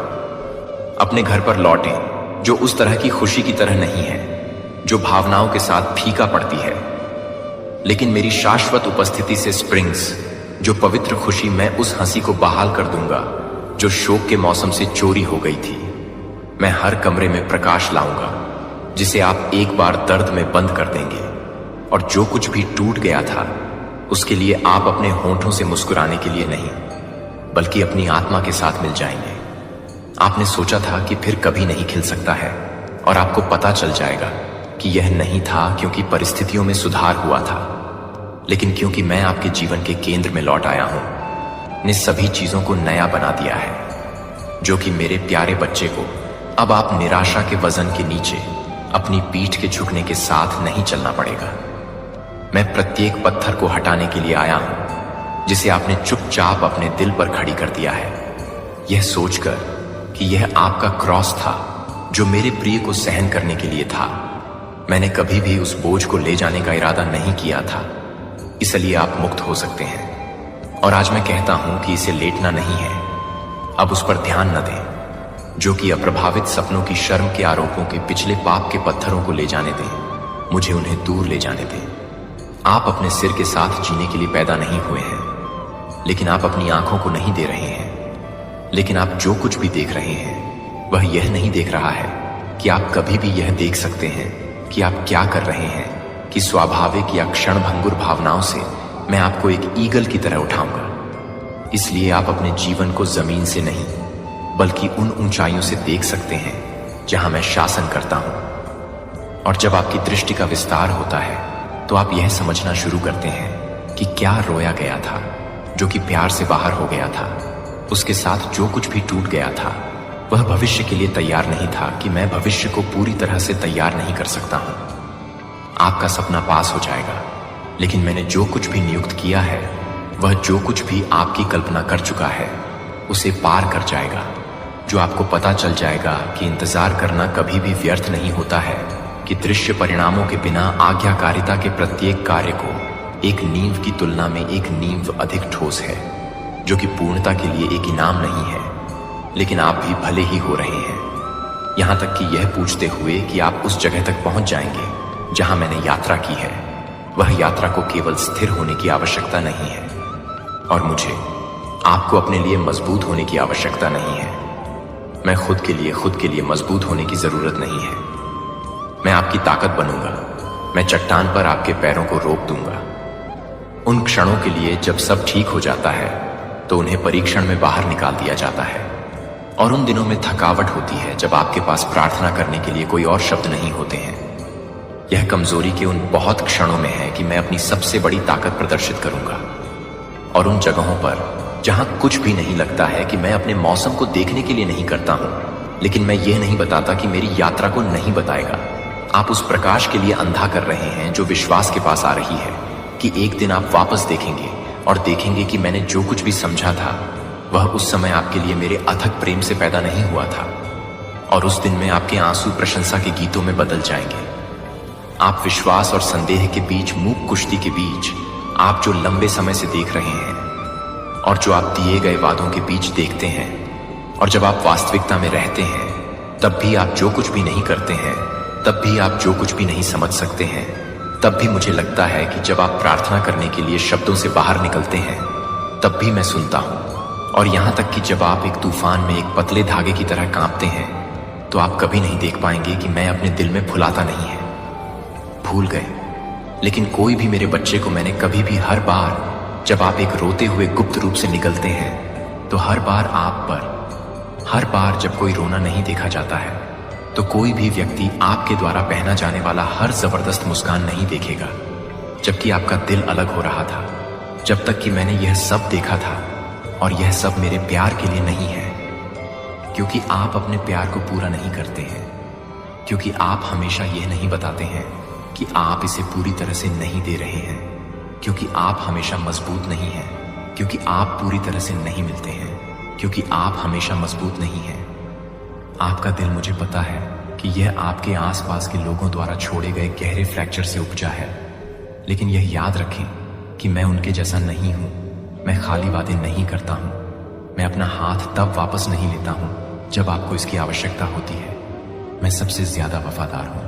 अपने घर पर लौटें जो उस तरह की खुशी की तरह नहीं है, जो भावनाओं के साथ फीका पड़ती है, लेकिन मेरी शाश्वत उपस्थिति से स्प्रिंग्स, जो पवित्र खुशी, मैं उस हंसी को बहाल कर दूंगा जो शोक के मौसम से चोरी हो गई थी। मैं हर कमरे में प्रकाश लाऊंगा जिसे आप एक बार दर्द में बंद कर देंगे, और जो कुछ भी टूट गया था उसके लिए आप अपने होंठों से मुस्कुराने के लिए नहीं बल्कि अपनी आत्मा के साथ मिल जाएंगे। आपने सोचा था कि फिर कभी नहीं खिल सकता है, और आपको पता चल जाएगा कि यह नहीं था क्योंकि परिस्थितियों में सुधार हुआ था, लेकिन क्योंकि मैं आपके जीवन के केंद्र में लौट आया हूं, ने सभी चीजों को नया बना दिया है। जो कि मेरे प्यारे बच्चे को अब आप निराशा के वजन के नीचे अपनी पीठ के झुकने के साथ नहीं चलना पड़ेगा। मैं प्रत्येक पत्थर को हटाने के लिए आया हूं जिसे आपने चुपचाप अपने दिल पर खड़ी कर दिया है, यह सोचकर कि यह आपका क्रॉस था जो मेरे प्रिय को सहन करने के लिए था। मैंने कभी भी उस बोझ को ले जाने का इरादा नहीं किया था, इसलिए आप मुक्त हो सकते हैं। और आज मैं कहता हूं कि इसे लेटना नहीं है, अब उस पर ध्यान न दें, जो कि अप्रभावित सपनों की शर्म के आरोपों के पिछले पाप के पत्थरों को ले जाने दें, मुझे उन्हें दूर ले जाने दें। आप अपने सिर के साथ जीने के लिए पैदा नहीं हुए हैं, लेकिन आप अपनी आंखों को नहीं दे रहे हैं। लेकिन आप जो कुछ भी देख रहे हैं वह यह नहीं देख रहा है कि आप कभी भी यह देख सकते हैं कि आप क्या कर रहे हैं, कि स्वाभाविक या क्षणभंगुर भावनाओं से मैं आपको एक ईगल की तरह उठाऊंगा। इसलिए आप अपने जीवन को जमीन से नहीं बल्कि उन ऊंचाइयों से देख सकते हैं जहां मैं शासन करता हूं। और जब आपकी दृष्टि का विस्तार होता है तो आप यह समझना शुरू करते हैं कि क्या रोया गया था, जो कि प्यार से बाहर हो गया था। उसके साथ जो कुछ भी टूट गया था वह भविष्य के लिए तैयार नहीं था, कि मैं भविष्य को पूरी तरह से तैयार नहीं कर सकता हूं। आपका सपना पास हो जाएगा, लेकिन मैंने जो कुछ भी नियुक्त किया है वह जो कुछ भी आपकी कल्पना कर चुका है उसे पार कर जाएगा। जो आपको पता चल जाएगा कि इंतजार करना कभी भी व्यर्थ नहीं होता है, कि दृश्य परिणामों के बिना आज्ञाकारिता के प्रत्येक कार्य को एक नींव की तुलना में एक नींव अधिक ठोस है, जो कि पूर्णता के लिए एक इनाम नहीं है। लेकिन आप भी भले ही हो रहे हैं, यहां तक कि यह पूछते हुए कि आप उस जगह तक पहुंच जाएंगे जहां मैंने यात्रा की है। वह यात्रा को केवल स्थिर होने की आवश्यकता नहीं है, और मुझे आपको अपने लिए मजबूत होने की आवश्यकता नहीं है। मैं खुद के लिए मजबूत होने की जरूरत नहीं है। मैं आपकी ताकत बनूंगा। मैं चट्टान पर आपके पैरों को रोक दूंगा। उन क्षणों के लिए जब सब ठीक हो जाता है तो उन्हें परीक्षण में बाहर निकाल दिया जाता है, और उन दिनों में थकावट होती है जब आपके पास प्रार्थना करने के लिए कोई और शब्द नहीं होते हैं। यह कमजोरी के उन बहुत क्षणों में है कि मैं अपनी सबसे बड़ी ताकत प्रदर्शित करूंगा, और उन जगहों पर जहां कुछ भी नहीं लगता है कि मैं अपने मौसम को देखने के लिए नहीं करता हूं, लेकिन मैं यह नहीं बताता कि मेरी यात्रा को नहीं बताएगा। आप उस प्रकाश के लिए अंधा कर रहे हैं जो विश्वास के पास आ रही है, कि एक दिन आप वापस देखेंगे और देखेंगे कि मैंने जो कुछ भी समझा था वह उस समय आपके लिए मेरे अथक प्रेम से पैदा नहीं हुआ था, और उस दिन में आपके आंसू प्रशंसा के गीतों में बदल जाएंगे। आप विश्वास और संदेह के बीच, मूक कुश्ती के बीच, आप जो लंबे समय से देख रहे हैं और जो आप दिए गए वादों के बीच देखते हैं, और जब आप वास्तविकता में रहते हैं तब भी आप जो कुछ भी नहीं करते हैं, तब भी आप जो कुछ भी नहीं समझ सकते हैं, तब भी मुझे लगता है कि जब आप प्रार्थना करने के लिए शब्दों से बाहर निकलते हैं तब भी मैं सुनता हूं। और यहां तक कि जब आप एक तूफान में एक पतले धागे की तरह कांपते हैं तो आप कभी नहीं देख पाएंगे कि मैं अपने दिल में फुलाता नहीं है। भूल गए, लेकिन कोई भी मेरे बच्चे को मैंने कभी भी, हर बार जब आप एक रोते हुए गुप्त रूप से निकलते हैं तो हर बार आप पर, हर बार जब कोई रोना नहीं देखा जाता है तो कोई भी व्यक्ति आपके द्वारा पहना जाने वाला हर जबरदस्त मुस्कान नहीं देखेगा, जबकि आपका दिल अलग हो रहा था। जब तक कि मैंने यह सब देखा था, और यह सब मेरे प्यार के लिए नहीं है, क्योंकि आप अपने प्यार को पूरा नहीं करते हैं, क्योंकि आप हमेशा यह नहीं बताते हैं कि आप इसे पूरी तरह से नहीं दे रहे हैं, क्योंकि आप हमेशा मजबूत नहीं हैं, क्योंकि आप पूरी तरह से नहीं मिलते हैं, क्योंकि आप हमेशा मजबूत नहीं हैं। आपका दिल, मुझे पता है कि यह आपके आसपास के लोगों द्वारा छोड़े गए गहरे फ्रैक्चर से उपजा है। लेकिन यह याद रखें कि मैं उनके जैसा नहीं हूं। मैं खाली वादे नहीं करता हूं। मैं अपना हाथ तब वापस नहीं लेता हूं जब आपको इसकी आवश्यकता होती है। मैं सबसे ज्यादा वफादार हूं।